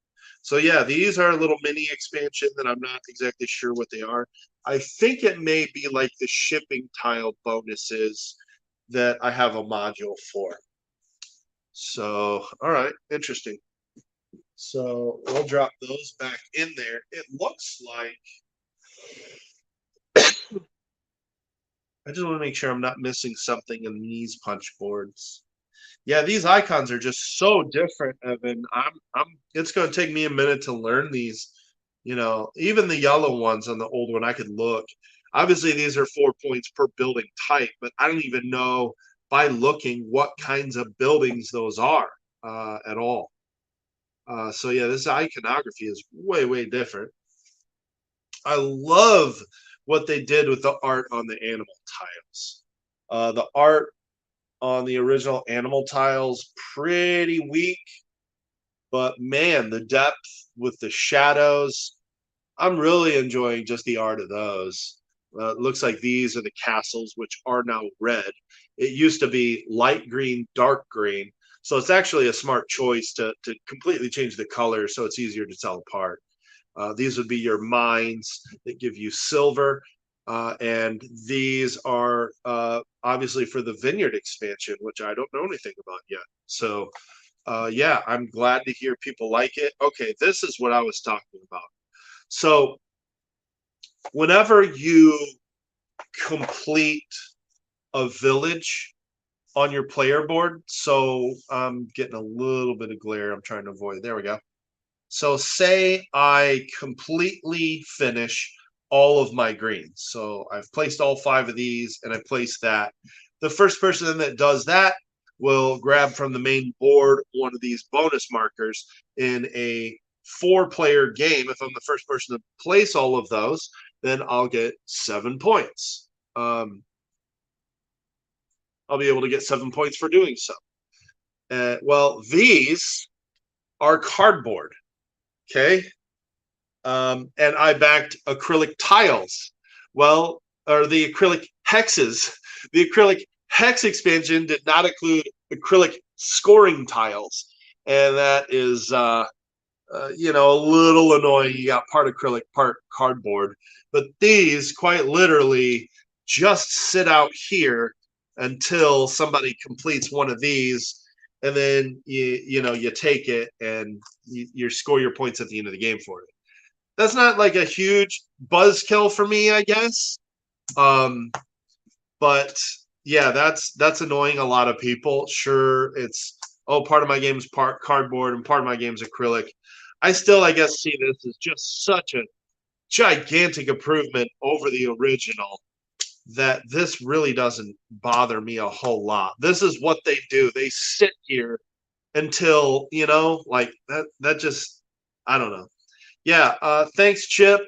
So yeah, these are a little mini expansion that I'm not exactly sure what they are. I think it may be like the shipping tile bonuses that I have a module for. So, all right, interesting. So we'll drop those back in there. It looks like, I just want to make sure I'm not missing something in these punch boards. Yeah, these icons are just so different, Evan. It's going to take me a minute to learn these. You know, even the yellow ones on the old one, I could look. Obviously, these are 4 points per building type, but I don't even know by looking what kinds of buildings those are at all. So yeah, this iconography is way, way different. I love what they did with the art on the animal tiles. The art on the original animal tiles pretty weak, but man, the depth with the shadows, I'm really enjoying just the art of those. It looks like these are the castles, which are now red. It used to be light green, dark green. So it's actually a smart choice to completely change the color so it's easier to tell apart. These would be your mines that give you silver. And these are obviously for the vineyard expansion, which I don't know anything about yet. So, yeah, I'm glad to hear people like it. Okay, this is what I was talking about. So, whenever you complete a village on your player board, so I'm getting a little bit of glare I'm trying to avoid. There we go. So say I completely finish all of my greens. So I've placed all 5 of these and I place that. The first person that does that will grab from the main board one of these bonus markers in a 4-player game. If I'm the first person to place all of those, then I'll get 7 points. I'll be able to get 7 points for doing so. Well, these are cardboard. Okay. And I backed acrylic tiles. Well, or the acrylic hexes. The acrylic hex expansion did not include acrylic scoring tiles. And that is, you know, a little annoying. You got part acrylic, part cardboard. But these quite literally just sit out here until somebody completes one of these. And then you know you take it and you score your points at the end of the game for it. That's not like a huge buzzkill for me, I guess. Um, but yeah, that's annoying a lot of people. Sure, it's part of my game's part cardboard and part of my game's acrylic. I still, I guess, see this as just such a gigantic improvement over the original that this really doesn't bother me a whole lot. This is what they do. They sit here until, you know, like that just, I don't know. Yeah, thanks, Chip.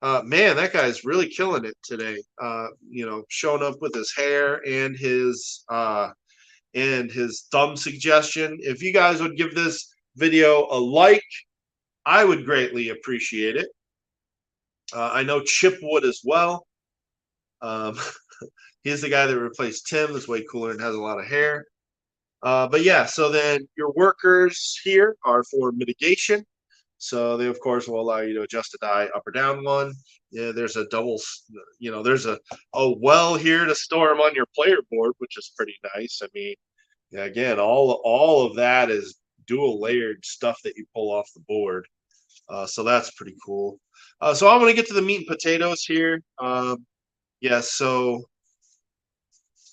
Man, that guy's really killing it today. You know, showing up with his hair and his thumb suggestion. If you guys would give this video a like, I would greatly appreciate it. I know Chip would as well. Um, he's the guy that replaced Tim. That's way cooler and has a lot of hair. But yeah, so then your workers here are for mitigation. So they, of course, will allow you to adjust the die up or down one. Yeah, there's a double, you know, there's a well here to store them on your player board, which is pretty nice. I mean, yeah, again, all of that is dual layered stuff that you pull off the board. So that's pretty cool. So I'm going to get to the meat and potatoes here. Yeah, so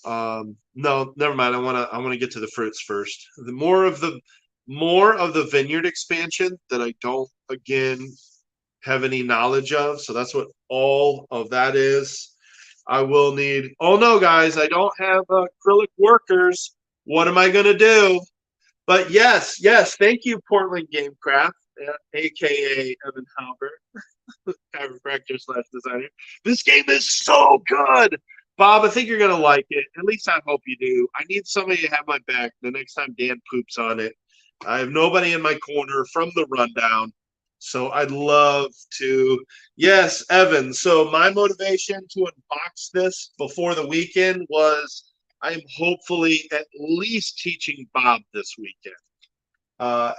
no, never mind. I want to get to the fruits first. The more of the vineyard expansion that I don't again have any knowledge of. So that's what all of that is. I will need. Oh no, guys, I don't have acrylic workers. What am I gonna do? But yes, yes, thank you, Portland Gamecraft, aka Evan Halbert, chiropractor / designer. This game is so good. Bob, I think you're gonna like it. At least I hope you do. I need somebody to have my back the next time Dan poops on it. I have nobody in my corner from the rundown. So I'd love to. Yes, Evan. So my motivation to unbox this before the weekend was I'm hopefully at least teaching Bob this weekend.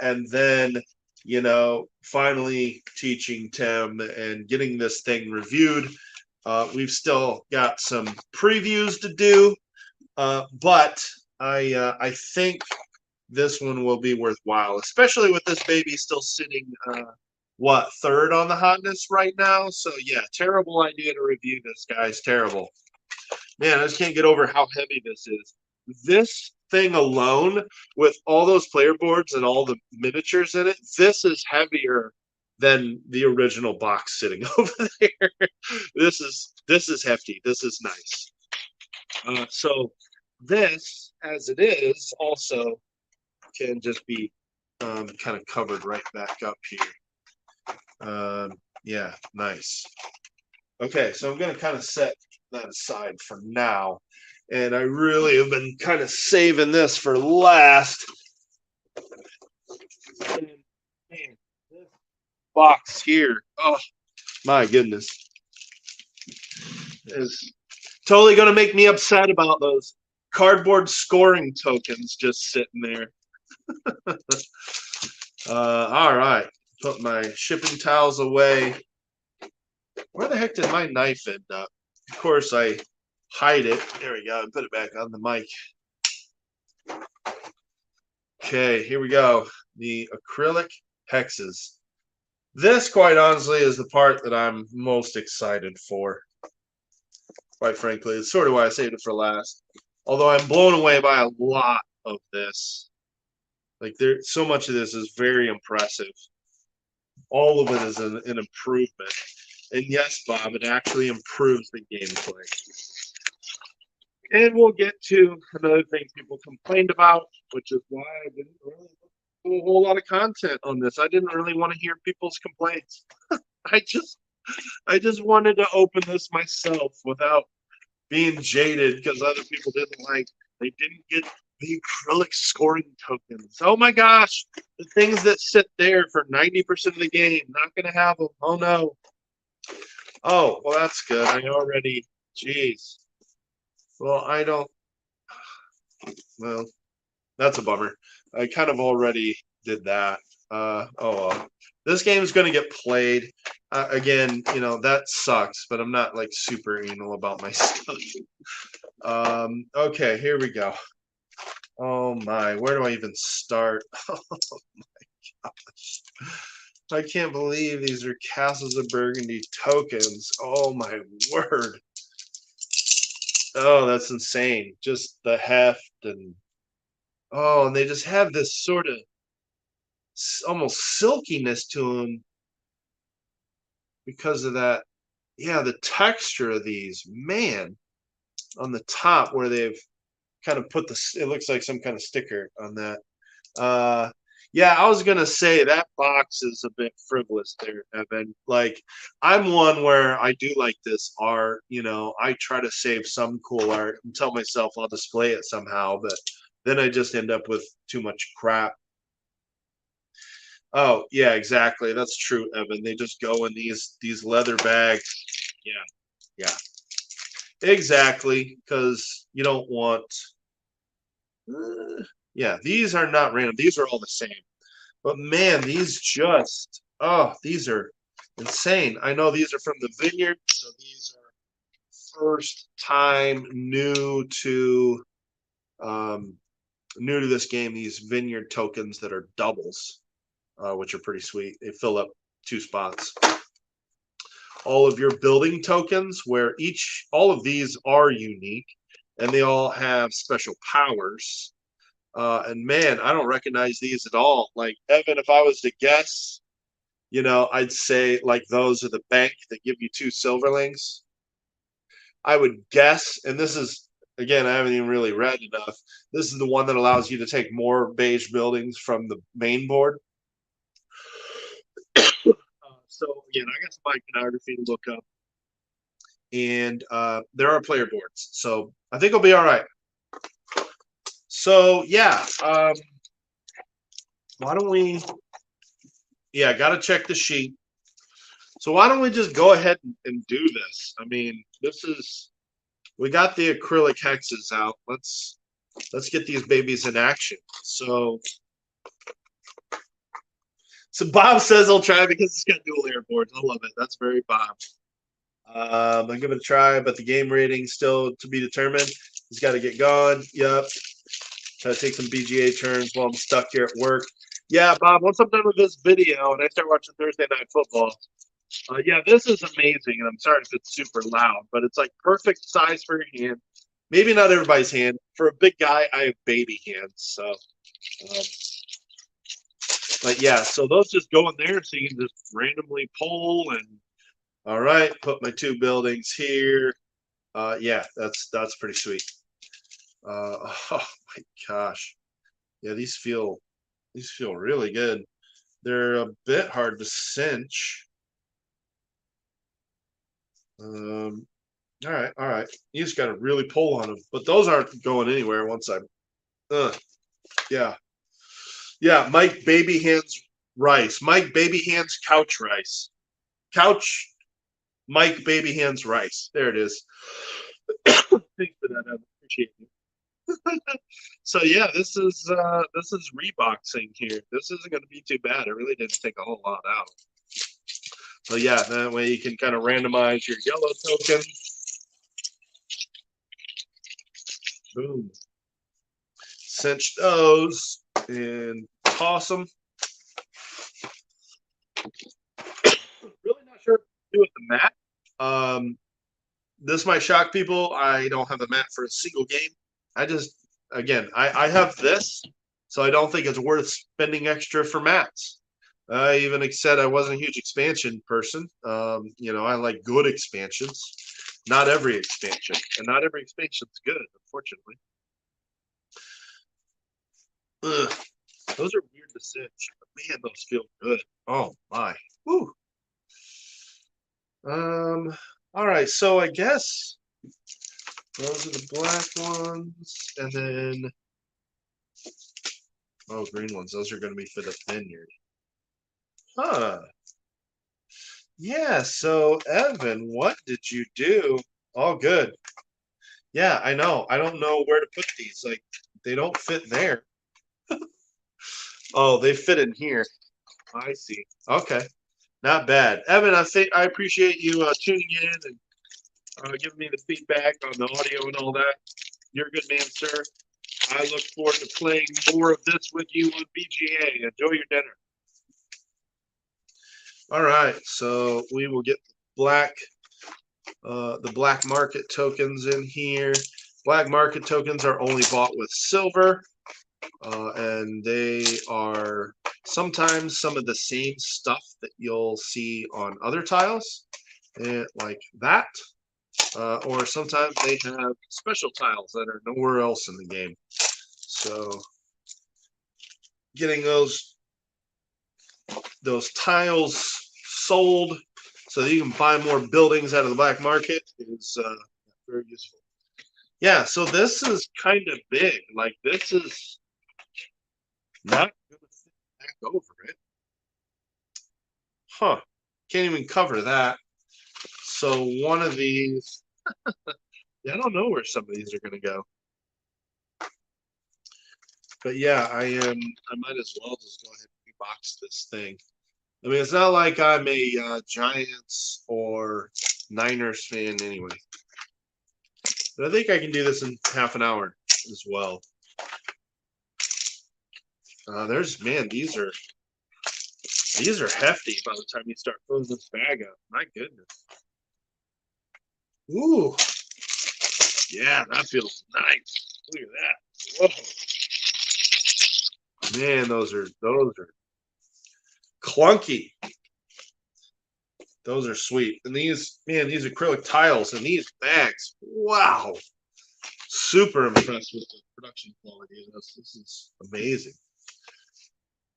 And then, you know, finally teaching Tim and getting this thing reviewed. We've still got some previews to do. But I think this one will be worthwhile, especially with this baby still sitting third on the hotness right now. So yeah, terrible idea to review this, guys. Terrible. Man, I just can't get over how heavy this is. This thing alone, with all those player boards and all the miniatures in it, this is heavier than the original box sitting over there. This is hefty. This is nice. So this, as it is, also can just be kind of covered right back up here. Yeah, nice. Okay, so I'm going to kind of set that aside for now. And I really have been kind of saving this for last. And, man, this box here, oh my goodness, is totally going to make me upset about those cardboard scoring tokens just sitting there. All right, put my shipping towels away. Where the heck did my knife end up? Of course, I hide it. There we go. Put it back on the mic. Okay, here we go. The acrylic hexes. This, quite honestly, is the part that I'm most excited for. Quite frankly, it's sort of why I saved it for last. Although I'm blown away by a lot of this. Like, so much of this is very impressive. All of it is an improvement. And yes, Bob, it actually improves the gameplay. And we'll get to another thing people complained about, which is why I didn't really do a whole lot of content on this. I didn't really want to hear people's complaints. I just wanted to open this myself without being jaded because other people they didn't get the acrylic scoring tokens. Oh my gosh, the things that sit there for 90% of the game, not going to have them. Oh no. Oh, well, that's good. Jeez. Well, well, that's a bummer. I kind of already did that. Oh, well. This game is going to get played. Again, that sucks, but I'm not like super anal about my stuff. Okay, here we go. Oh my, where do I even start? Oh my gosh. I can't believe these are Castles of Burgundy tokens. Oh my word. Oh, that's insane. Just the heft and they just have this sort of almost silkiness to them because of that. Yeah, the texture of these, man, on the top where they've kind of put it looks like some kind of sticker on that. Yeah, I was gonna say that box is a bit frivolous there, Evan. Like, I'm one where I do like this art. I try to save some cool art and tell myself I'll display it somehow, but then I just end up with too much crap. Oh, yeah, exactly. That's true, Evan. They just go in these leather bags. Yeah, exactly, because you don't want. Yeah, these are not random. These are all the same. But man, these are insane. I know these are from the vineyard, so these are first time new to this game. These vineyard tokens that are doubles, which are pretty sweet. They fill up 2 spots. All of your building tokens, where all of these are unique, and they all have special powers. And man, I don't recognize these at all. Like, Evan, if I was to guess, I'd say like those are the bank that give you 2 silverlings. I would guess, and this is, again, I haven't even really read enough. This is the one that allows you to take more beige buildings from the main board. So again, I got some iconography to look up. And there are player boards. So I think it'll be all right. So yeah, why don't we? Yeah, got to check the sheet. So why don't we just go ahead and do this? I mean, we got the acrylic hexes out. Let's get these babies in action. So Bob says I'll try because it's got dual air boards. I love it. That's very Bob. I'll give it a try, but the game rating still to be determined. He's got to get going. Yep. Gotta take some BGA turns while I'm stuck here at work. Yeah, Bob, once I'm done with this video and I start watching Thursday Night Football, yeah, this is amazing. And I'm sorry if it's super loud, but it's like perfect size for your hand. Maybe not everybody's hand. For a big guy, I have baby hands. So, but yeah, so those just go in there so you can just randomly pull and, all right, put my 2 buildings here. Yeah, that's pretty sweet. Oh my gosh. Yeah, these feel really good. They're a bit hard to cinch. All right. You just got to really pull on them, but those aren't going anywhere once I'm. Yeah, yeah. Mike Baby Hands rice. Mike Baby Hands couch rice. Couch. Mike Baby Hands rice. There it is. Thanks for that. I appreciate it. So yeah, this is reboxing here. This isn't going to be too bad. It really didn't take a whole lot out. So yeah, that way you can kind of randomize your yellow token. Boom. Cinch those and toss them. Really not sure what to do with the mat. This might shock people. I don't have a mat for a single game. I have this, so I don't think it's worth spending extra for mats. I even said I wasn't a huge expansion person. I like good expansions. Not every expansion, and not every expansion's good, unfortunately. Ugh, those are weird to cinch, but man, those feel good. Oh my. Woo. All right, so I guess those are the black ones, and then green ones. Those are going to be for the vineyard. Huh. Yeah, so Evan, what did you do? All good. Yeah, I know. I don't know where to put these. Like, they don't fit there. Oh, they fit in here. I see. Okay. Not bad. Evan, I appreciate you tuning in and giving me the feedback on the audio and all that. You're a good man, sir. I look forward to playing more of this with you on BGA. Enjoy your dinner. All right, so we will get the black market tokens in here. Black market tokens are only bought with silver, and they are sometimes some of the same stuff that you'll see on other tiles, like that. Or sometimes they have special tiles that are nowhere else in the game. So getting those tiles sold so that you can buy more buildings out of the black market is very useful. Yeah, so this is kind of big. Like, this is not going to fit back over it. Huh. Can't even cover that. So one of these, yeah, I don't know where some of these are going to go. But yeah, I might as well just go ahead and rebox this thing. I mean, it's not like I'm a Giants or Niners fan anyway. But I think I can do this in half an hour as well. These are hefty by the time you start filling this bag up. My goodness. Ooh. Yeah, that feels nice. Look at that. Whoa. Man, those are clunky. Those are sweet. And these acrylic tiles and these bags. Wow. Super impressed with the production quality of this. This is amazing.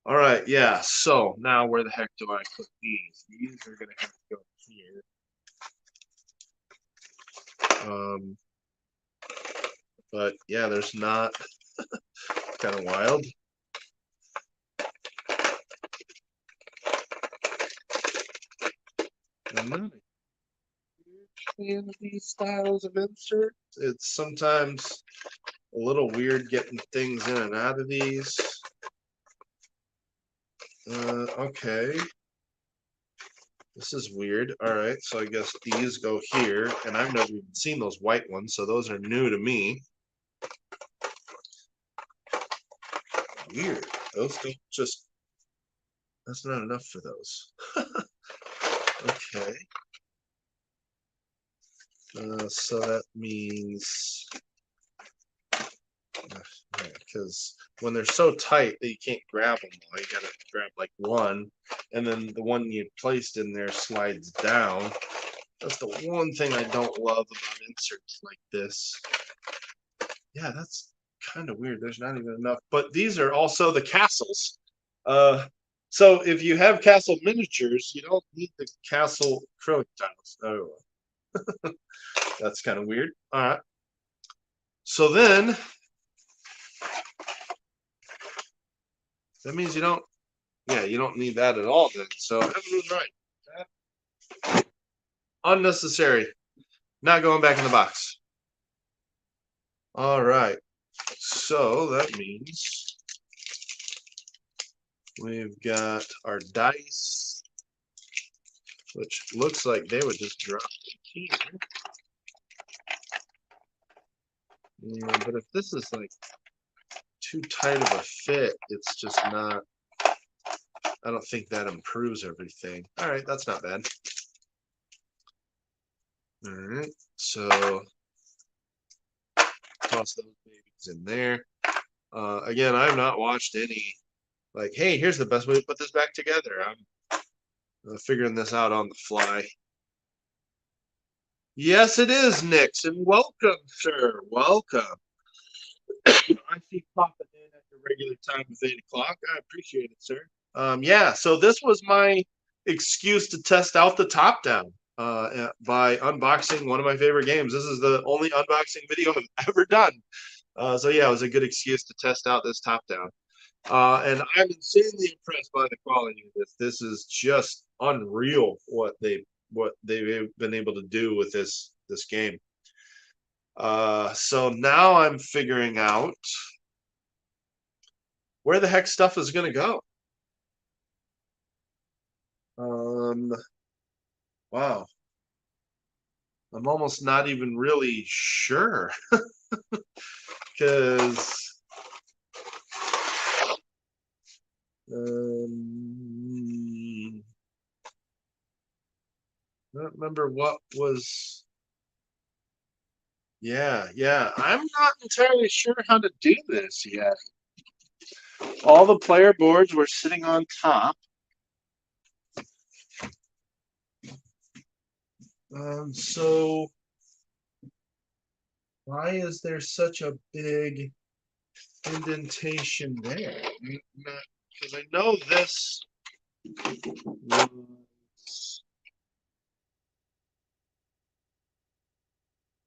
All right, yeah. So now where the heck do I put these? These are going to have to go here. But yeah, there's not. Kind of wild. I'm not a huge fan of these styles of inserts. It's sometimes a little weird getting things in and out of these. Okay. This is weird. All right, so I guess these go here, and I've never even seen those white ones, so those are new to me. weird. Those don't just, that's not enough for those. Okay. So that means, because when they're so tight that you can't grab them all, you gotta grab like one, and then the one you placed in there slides down. That's the one thing I don't love about inserts like this. Yeah, that's kind of weird. There's not even enough. But these are also the castles. So if you have castle miniatures, you don't need the castle acrylic tiles. Oh, that's kind of weird. All right. So then that means you don't, yeah, you don't need that at all then. So Evan was right. Unnecessary. Not going back in the box. All right. So that means we've got our dice, which looks like they would just drop here. Yeah, but if this is like too tight of a fit, it's just not, I don't think that improves everything. All right, that's not bad. All right, so toss those babies in there. Again, I've not watched any, like, hey, here's the best way to put this back together. I'm figuring this out on the fly. Yes, it is, Nixon. Welcome, sir. Welcome. I see popping in at the regular time of 8 o'clock. I appreciate it, sir. Yeah, so this was my excuse to test out the top down by unboxing one of my favorite games. This is the only unboxing video I've ever done. So yeah, it was a good excuse to test out this top down. And I'm insanely impressed by the quality of this. This is just unreal what they've been able to do with this game. So now I'm figuring out where the heck stuff is going to go. Wow. I'm almost not even really sure because I don't remember what was. Yeah, I'm not entirely sure how to do this yet. All the player boards were sitting on top. So why is there such a big indentation there? Because I know this was,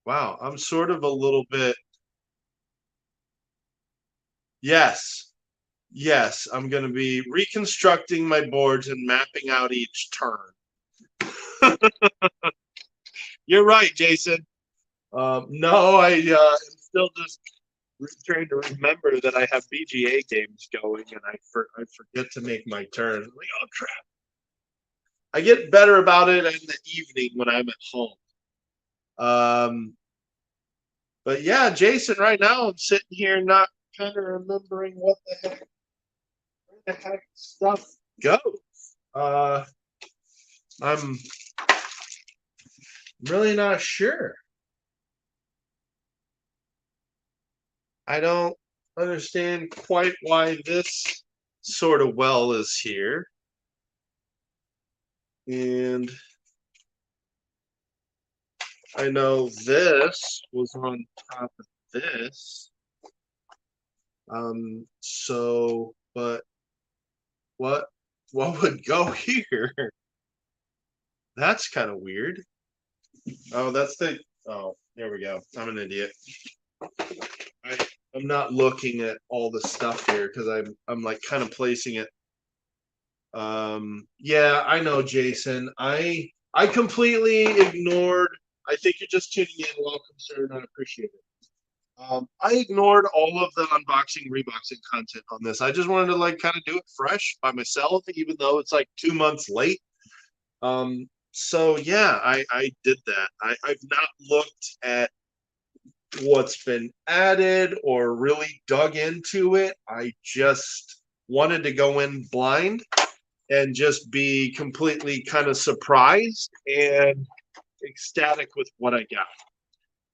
wow, I'm sort of a little bit, yes, I'm going to be reconstructing my boards and mapping out each turn. You're right, Jason. No, I am still just trying to remember that I have BGA games going, and I forget to make my turns. I'm like, oh crap! I get better about it in the evening when I'm at home. But yeah, Jason, right now I'm sitting here not kind of remembering where the heck stuff goes. I'm really not sure. I don't understand quite why this sort of well is here. And I know this was on top of this. So, but what would go here? That's kind of weird. Oh, there we go. I'm an idiot. I'm not looking at all the stuff here because I'm like kind of placing it. Yeah, I know, Jason. I completely ignored. I think you're just tuning in. Welcome, sir, and I appreciate it. I ignored all of the unboxing, reboxing content on this. I just wanted to like kind of do it fresh by myself, even though it's like 2 months late. So yeah, I did that. I've not looked at what's been added or really dug into it. I just wanted to go in blind and just be completely kind of surprised and ecstatic with what I got.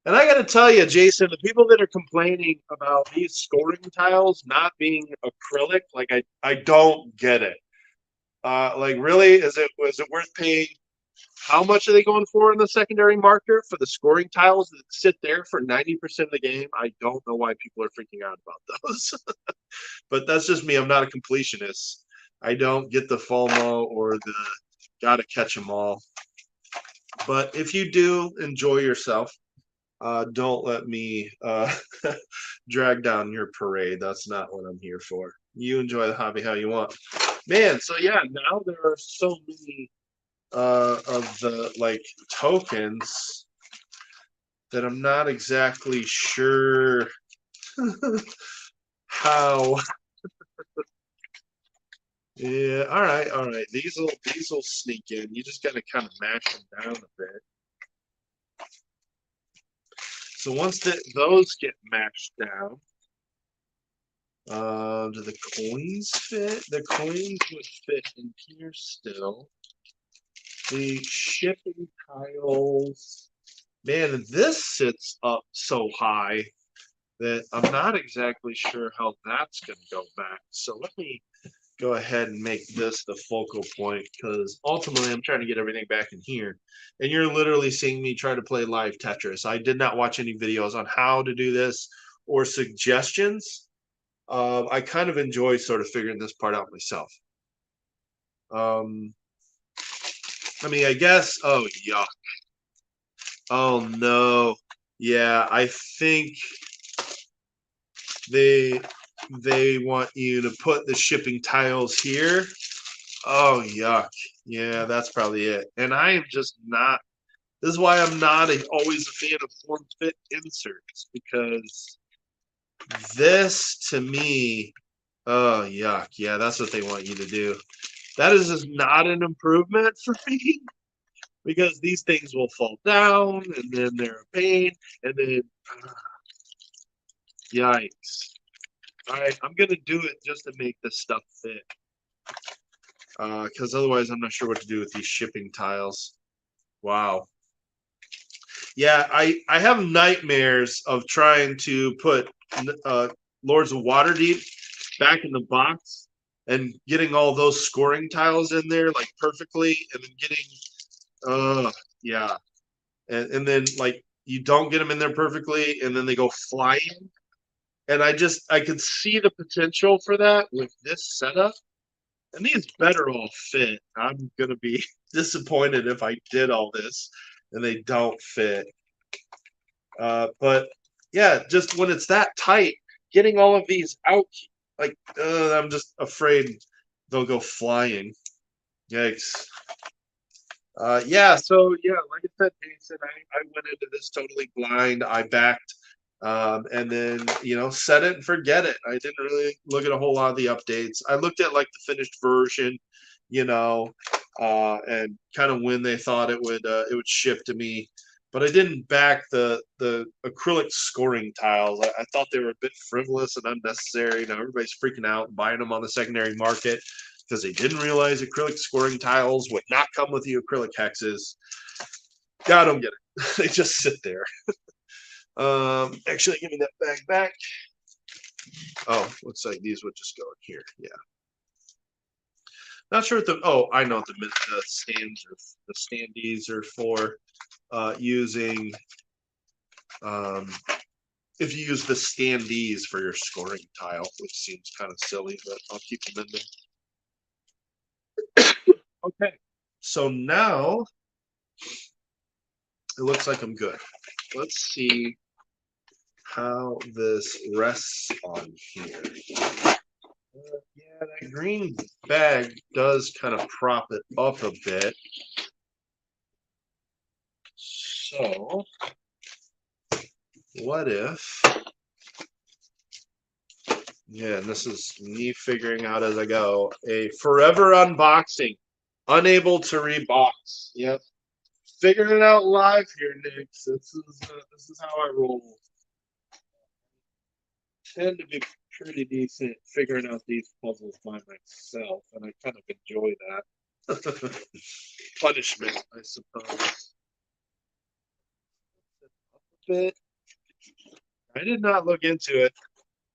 And I got to tell you, Jason, the people that are complaining about these scoring tiles not being acrylic, like I don't get it. Like, really, was it worth paying? How much are they going for in the secondary market for the scoring tiles that sit there for 90% of the game? I don't know why people are freaking out about those. But that's just me. I'm not a completionist. I don't get the FOMO or the gotta catch them all. But if you do, enjoy yourself. Don't let me drag down your parade. That's not what I'm here for. You enjoy the hobby how you want. Man, so yeah, now there are so many of the like tokens that I'm not exactly sure how. Yeah, all right, all right. These will sneak in. You just gotta kind of mash them down a bit. So once those get mashed down, do the coins fit? The coins would fit in here still. The shipping tiles, man, this sits up so high that I'm not exactly sure how that's going to go back. So let me go ahead and make this the focal point because ultimately I'm trying to get everything back in here. And you're literally seeing me try to play live Tetris. I did not watch any videos on how to do this or suggestions. I kind of enjoy sort of figuring this part out myself. I mean, I guess, oh, yuck. Oh, no. Yeah, I think they want you to put the shipping tiles here. Oh, yuck. Yeah, that's probably it. And I am just not, this is why I'm not always a fan of form fit inserts because this to me, oh, yuck. Yeah, that's what they want you to do. That is just not an improvement for me because these things will fall down and then they're a pain and then yikes. All right, I'm gonna do it just to make this stuff fit because otherwise I'm not sure what to do with these shipping tiles. Wow. Yeah, I have nightmares of trying to put Lords of Waterdeep back in the box and getting all those scoring tiles in there like perfectly and then getting yeah. And then like you don't get them in there perfectly and then they go flying. And I could see the potential for that with this setup. And these better all fit. I'm gonna be disappointed if I did all this and they don't fit. But yeah, just when it's that tight, getting all of these out, like I'm just afraid they'll go flying. Yikes. Yeah, so yeah, like I said, Jason, I went into this totally blind. I backed and then set it and forget it. I didn't really look at a whole lot of the updates. I looked at like the finished version, and kind of when they thought it would ship to me. But I didn't back the acrylic scoring tiles. I thought they were a bit frivolous and unnecessary. Now everybody's freaking out and buying them on the secondary market because they didn't realize acrylic scoring tiles would not come with the acrylic hexes. Yeah, I don't get it. They just sit there. Actually, give me that bag back. Oh, looks like these would just go in here. Yeah. Not sure what the. Oh, I know what the stands or the standees are for. Using. If you use the standees for your scoring tile, which seems kind of silly, but I'll keep them in there. Okay. So now it looks like I'm good. Let's see how this rests on here. Yeah, that green bag does kind of prop it up a bit. So, what if, yeah, and this is me figuring out as I go, a forever unboxing, unable to rebox. Yep. Figuring it out live here, Nick. This is how I roll. tend to be pretty decent figuring out these puzzles by myself, and I kind of enjoy that. Punishment, I suppose. A bit. I did not look into it.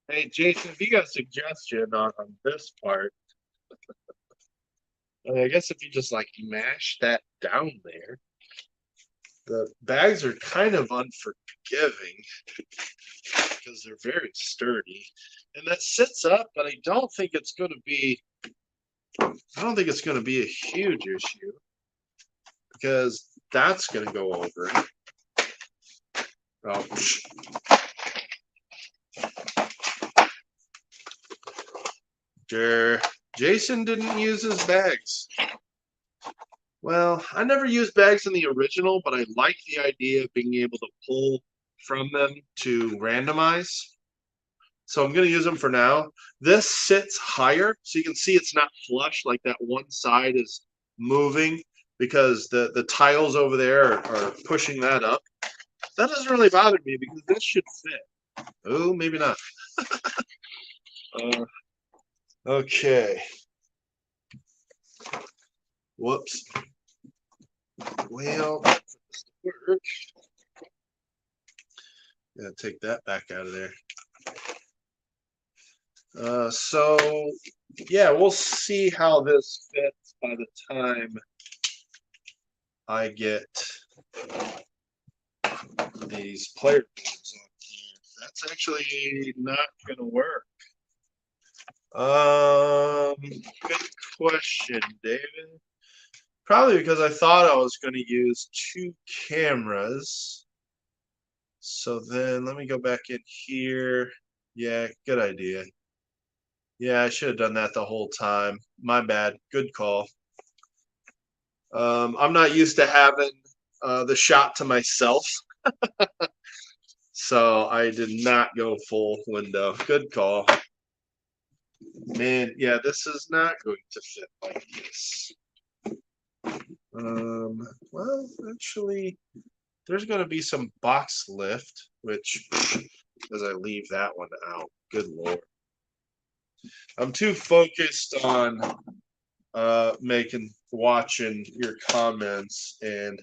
Hey, Jason, if you got a suggestion on this part, I guess if you just like mash that down there, the bags are kind of unforgiving because they're very sturdy, and that sits up, but I don't think it's going to be. I don't think it's going to be a huge issue because that's going to go over it. Oh, Jason didn't use his bags. Well, I never used bags in the original, but I like the idea of being able to pull from them to randomize. So I'm going to use them for now. This sits higher, so you can see it's not flush, like that one side is moving because the tiles over there are pushing that up. That doesn't really bother me because this should fit. Oh, maybe not. Okay. Whoops. Well, work. Gotta take that back out of there. So yeah, we'll see how this fits by the time I get these player boards on here. That's actually not gonna work. Good question, David. Probably because I thought I was going to use 2 cameras. So then let me go back in here. Yeah, good idea. Yeah, I should have done that the whole time. My bad. Good call. I'm not used to having the shot to myself. So I did not go full window. Good call. Man, yeah, this is not going to fit like this. Well, actually, there's going to be some box lift, which, as I leave that one out, good Lord. I'm too focused on watching your comments and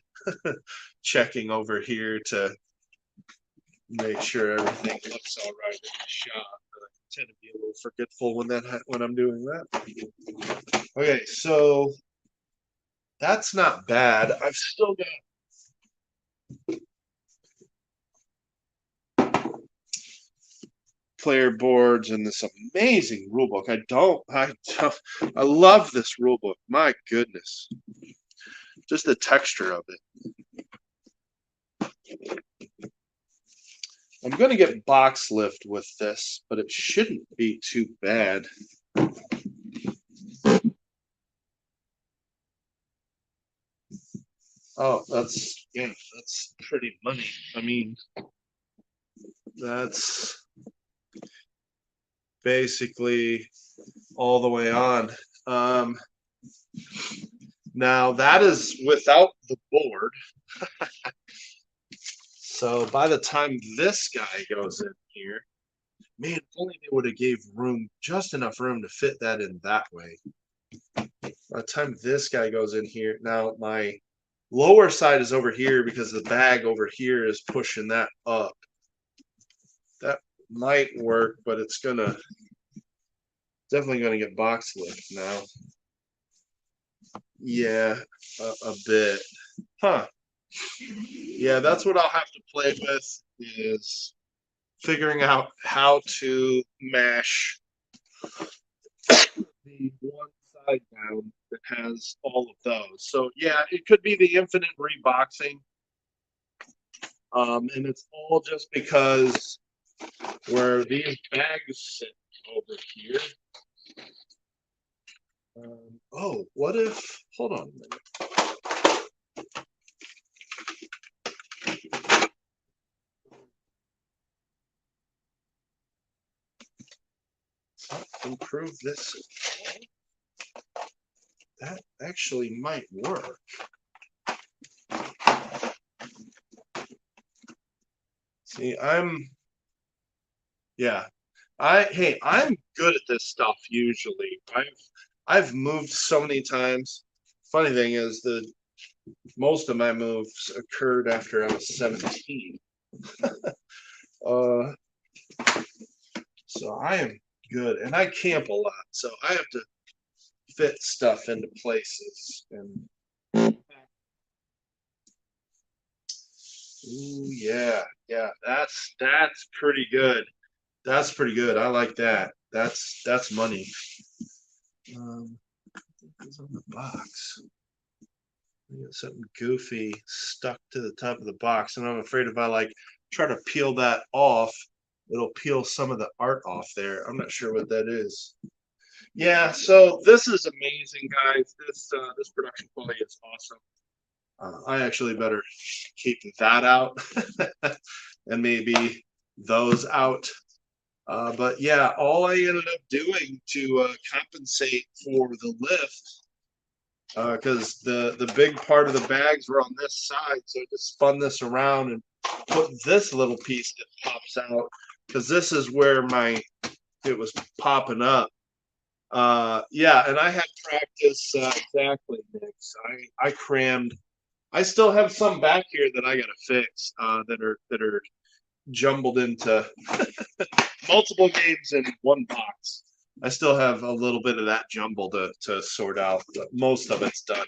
checking over here to make sure everything looks all right in the shot. But I tend to be a little forgetful when I'm doing that. Okay, so that's not bad. I've still got player boards and this amazing rule book. I love this rule book. My goodness. Just the texture of it. I'm going to get box lift with this, but it shouldn't be too bad. Oh, that's pretty money. I mean, that's basically all the way on. Now that is without the board. So by the time this guy goes in here, man, if only they would have gave just enough room to fit that in that way. By the time this guy goes in here, now my lower side is over here because the bag over here is pushing that up. That might work, but it's definitely gonna get box lift now. Yeah, a bit. Huh. Yeah, that's what I'll have to play with is figuring out how to mash the one side down that has all of those. So yeah, it could be the infinite reboxing. And it's all just because where these bags sit over here. Oh, what if, hold on a minute. Improve this. That actually might work. See, yeah, I'm good at this stuff usually. I've moved so many times. Funny thing is the most of my moves occurred after I was 17. Uh, so I am good, and I camp a lot, so I have to fit stuff into places. And ooh, yeah, yeah, that's pretty good. That's pretty good. I like that. That's money. What's on the box? We got something goofy stuck to the top of the box, and I'm afraid if I like try to peel that off, it'll peel some of the art off there. I'm not sure what that is. Yeah, so this is amazing, guys. This production quality is awesome. I actually better keep that out and maybe those out. But yeah, all I ended up doing to compensate for the lift, because the big part of the bags were on this side, so I just spun this around and put this little piece that pops out, because this is where it was popping up. Yeah, and I had practice exactly, Nick. I crammed. I still have some back here that I gotta fix that are jumbled into multiple games in one box. I still have a little bit of that jumble to sort out, but most of it's done.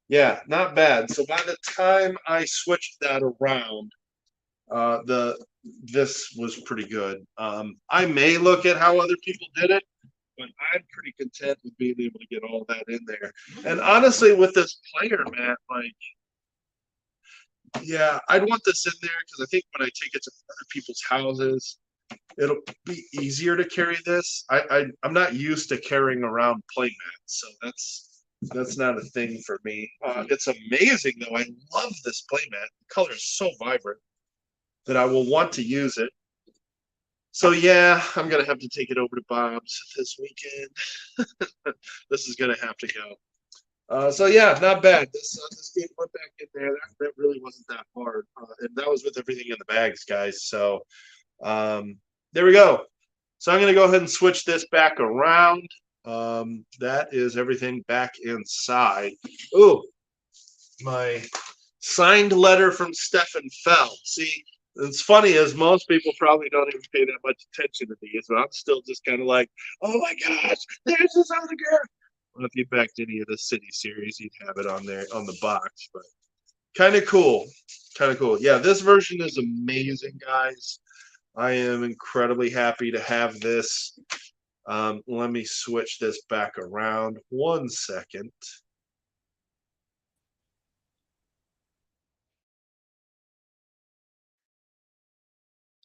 Yeah, not bad. So by the time I switched that around, the this was pretty good. I may look at how other people did it, but I'm pretty content with being able to get all that in there. And honestly, with this player mat, like, yeah, I'd want this in there because I think when I take it to other people's houses, it'll be easier to carry this. I'm not used to carrying around play mats, so that's not a thing for me. It's amazing though. I love this play mat. The color is so vibrant that I will want to use it. So yeah, I'm gonna have to take it over to Bob's this weekend. This is gonna have to go. So yeah, not bad. This game went back in there. That really wasn't that hard, and that was with everything in the bags, guys. So there we go. So I'm gonna go ahead and switch this back around. That is everything back inside. Ooh, my signed letter from Stefan fell. See, it's funny is most people probably don't even pay that much attention to these, but I'm still just kind of like, oh my gosh, there's this autograph. Well, if you backed any of the City series, you'd have it on there on the box. But kind of cool, kind of cool. Yeah, this version is amazing, guys. I am incredibly happy to have this. Let me switch this back around 1 second.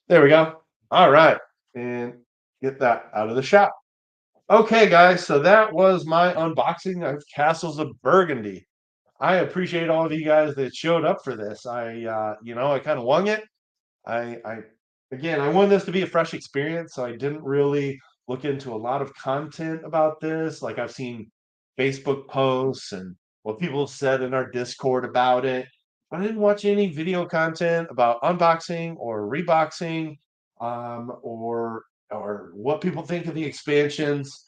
There we go. All right. And get that out of the shop. Okay, guys. So that was my unboxing of Castles of Burgundy. I appreciate all of you guys that showed up for this. I kind of wung it. I again, I wanted this to be a fresh experience, so I didn't really look into a lot of content about this. Like I've seen Facebook posts and what people have said in our Discord about it. I didn't watch any video content about unboxing or reboxing, or what people think of the expansions.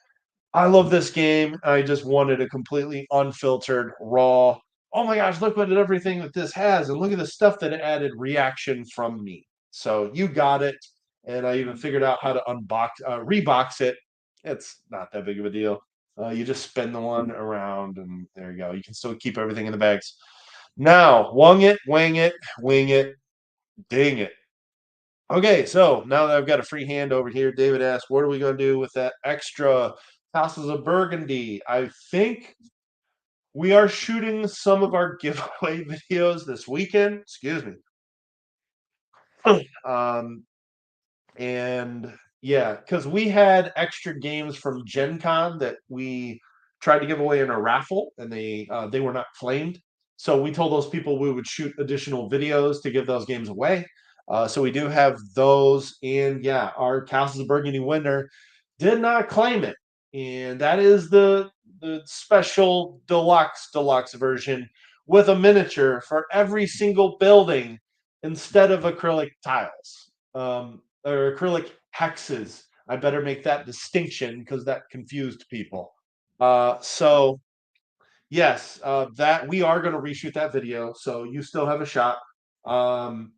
I love this game. I just wanted a completely unfiltered, raw. Oh my gosh, look at everything that this has, and look at the stuff that it added reaction from me. So you got it, and I even figured out how to rebox it. It's not that big of a deal. You just spin the one around, and there you go. You can still keep everything in the bags. Now, wung it, wang it, wing it, ding it. Okay, so now that I've got a free hand over here, David asked, what are we going to do with that extra Castles of Burgundy? I think we are shooting some of our giveaway videos this weekend. Excuse me. Um, and yeah, because we had extra games from Gen Con that we tried to give away in a raffle, and they were not claimed. So we told those people we would shoot additional videos to give those games away. So we do have those, and yeah, our Castles of Burgundy winner did not claim it, and that is the special deluxe version with a miniature for every single building instead of acrylic tiles. or acrylic hexes. I better make that distinction because that confused people. So yes, that we are going to reshoot that video, so you still have a shot. Um,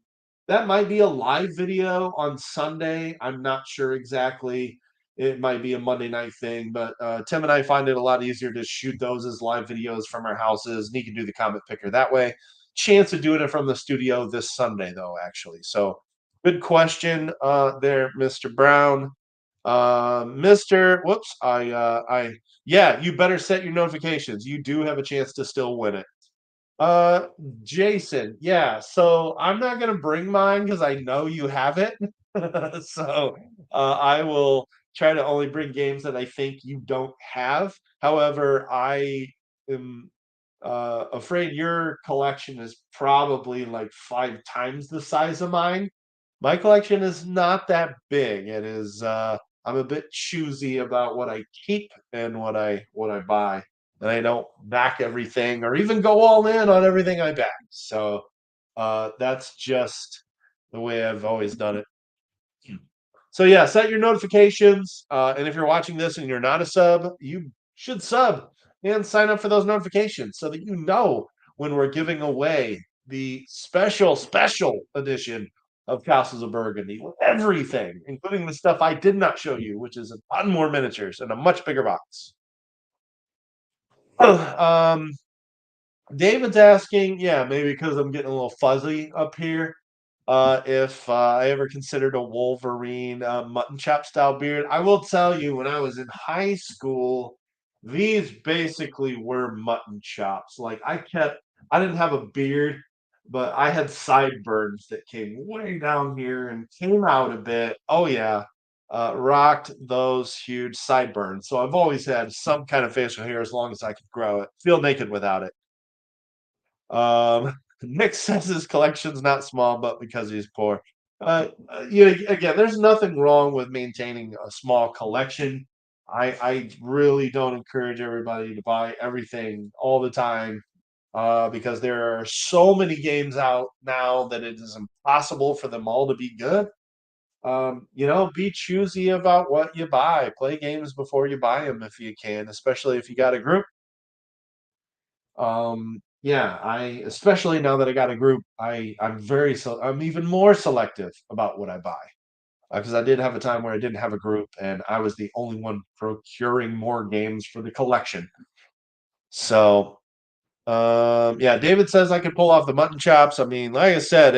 that might be a live video on Sunday. I'm not sure exactly. It might be a Monday night thing, but Tim and I find it a lot easier to shoot those as live videos from our houses, and he can do the comment picker that way. Chance of doing it from the studio this Sunday, though, actually. So, good question there, Mr. Brown. Mr. Whoops, yeah, you better set your notifications. You do have a chance to still win it. Uh, Jason, yeah, so I'm not gonna bring mine because I know you have it. So I will try to only bring games that I think you don't have. However, I am afraid your collection is probably like 5 times the size of mine. My collection is not that big. It is I'm a bit choosy about what I keep and what I buy. And I don't back everything or even go all in on everything I back. So that's just the way I've always done it. So yeah, set your notifications. And if you're watching this and you're not a sub, you should sub and sign up for those notifications so that you know when we're giving away the special edition of Castles of Burgundy with everything, including the stuff I did not show you, which is a ton more miniatures and a much bigger box. um, David's asking, yeah, maybe because I'm getting a little fuzzy up here. If I ever considered a Wolverine mutton chop style beard, I will tell you, when I was in high school, these basically were mutton chops. Like I didn't have a beard, but I had sideburns that came way down here and came out a bit. Oh yeah, rocked those huge sideburns. So I've always had some kind of facial hair as long as I could grow it. Feel naked without it. Nick says his collection's not small, but because he's poor. Again, there's nothing wrong with maintaining a small collection. I really don't encourage everybody to buy everything all the time because there are so many games out now that it is impossible for them all to be good. Be choosy about what you buy. Play games before you buy them if you can, especially if you got a group. Yeah, I especially now that I got a group, I'm even more selective about what I buy because I did have a time where I didn't have a group and I was the only one procuring more games for the collection. So, yeah, David says I could pull off the mutton chops. I mean, like I said,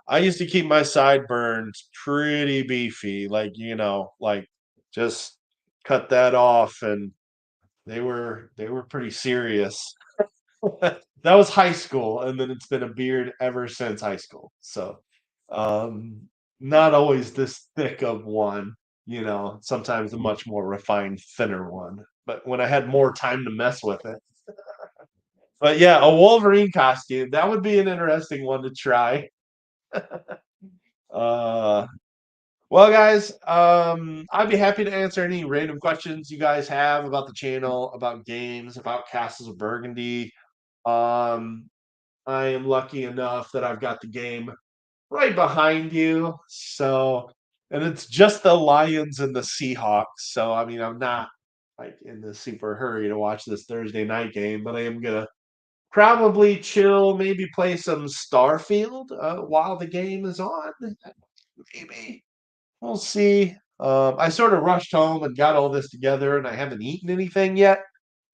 I used to keep my sideburns pretty beefy, like just cut that off and they were pretty serious. That was high school, and then it's been a beard ever since high school. So, um, not always this thick of one, sometimes a much more refined, thinner one. But when I had more time to mess with it. But yeah, a Wolverine costume, that would be an interesting one to try. Uh, well, guys, I'd be happy to answer any random questions you guys have about the channel, about games, about Castles of Burgundy. Um, I am lucky enough that I've got the game right behind you. So, and it's just the Lions and the Seahawks. So, I mean, I'm not like in the super hurry to watch this Thursday night game, but I am gonna probably chill, maybe play some Starfield while the game is on. Maybe we'll see. I sort of rushed home and got all this together, and I haven't eaten anything yet.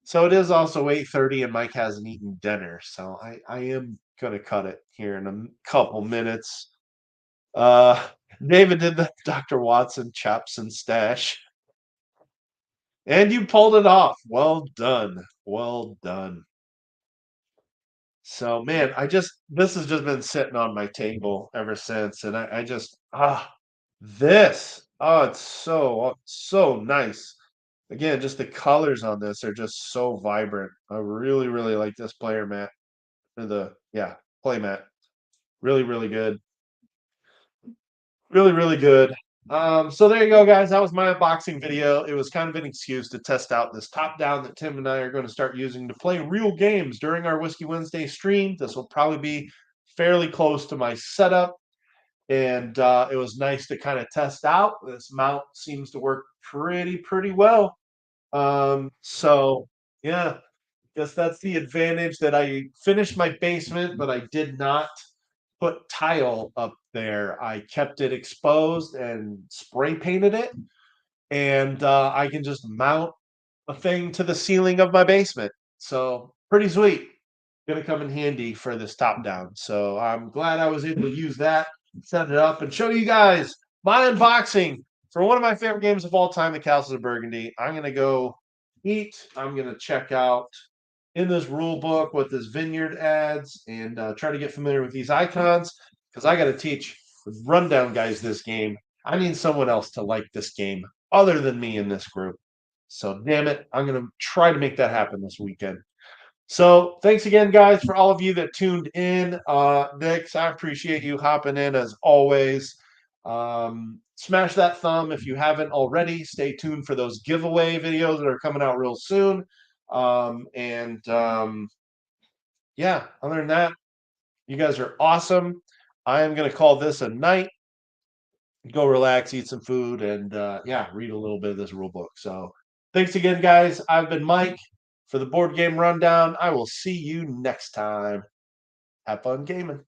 So it is also 8:30 and Mike hasn't eaten dinner. So I am gonna cut it here in a couple minutes. Uh David did the Dr. Watson chops and stash. And you pulled it off. Well done. Well done. So man, this has just been sitting on my table ever since. And I just this. Oh, it's so nice. Again, just the colors on this are just so vibrant. I really, really like this player mat. Or play mat. Really, really good. Really, really good. So there you go, guys. That was my unboxing video. It was kind of an excuse to test out this top down that Tim and I are going to start using to play real games during our Whiskey Wednesday stream. This will probably be fairly close to my setup. and it was nice to kind of test out. This mount seems to work pretty well. So yeah, guess that's the advantage that I finished my basement, but I did not put tile up there. I kept it exposed and spray painted it, and I can just mount a thing to the ceiling of my basement. So pretty sweet. Gonna come in handy for this top down. So I'm glad I was able to use that, set it up, and show you guys my unboxing for one of my favorite games of all time, the Castles of Burgundy. I'm gonna go eat. I'm gonna check out in this rule book what this vineyard adds and try to get familiar with these icons because I got to teach rundown guys this game. I need someone else to like this game other than me in this group. So damn it, I'm gonna try to make that happen this weekend. So thanks again, guys, for all of you that tuned in. Nix, I appreciate you hopping in as always. Smash that thumb if you haven't already. Stay tuned for those giveaway videos that are coming out real soon. Yeah, other than that, you guys are awesome. I am going to call this a night. Go relax, eat some food, and yeah, read a little bit of this rule book. So thanks again, guys. I've been Mike for the board game rundown. I will see you next time. Have fun gaming.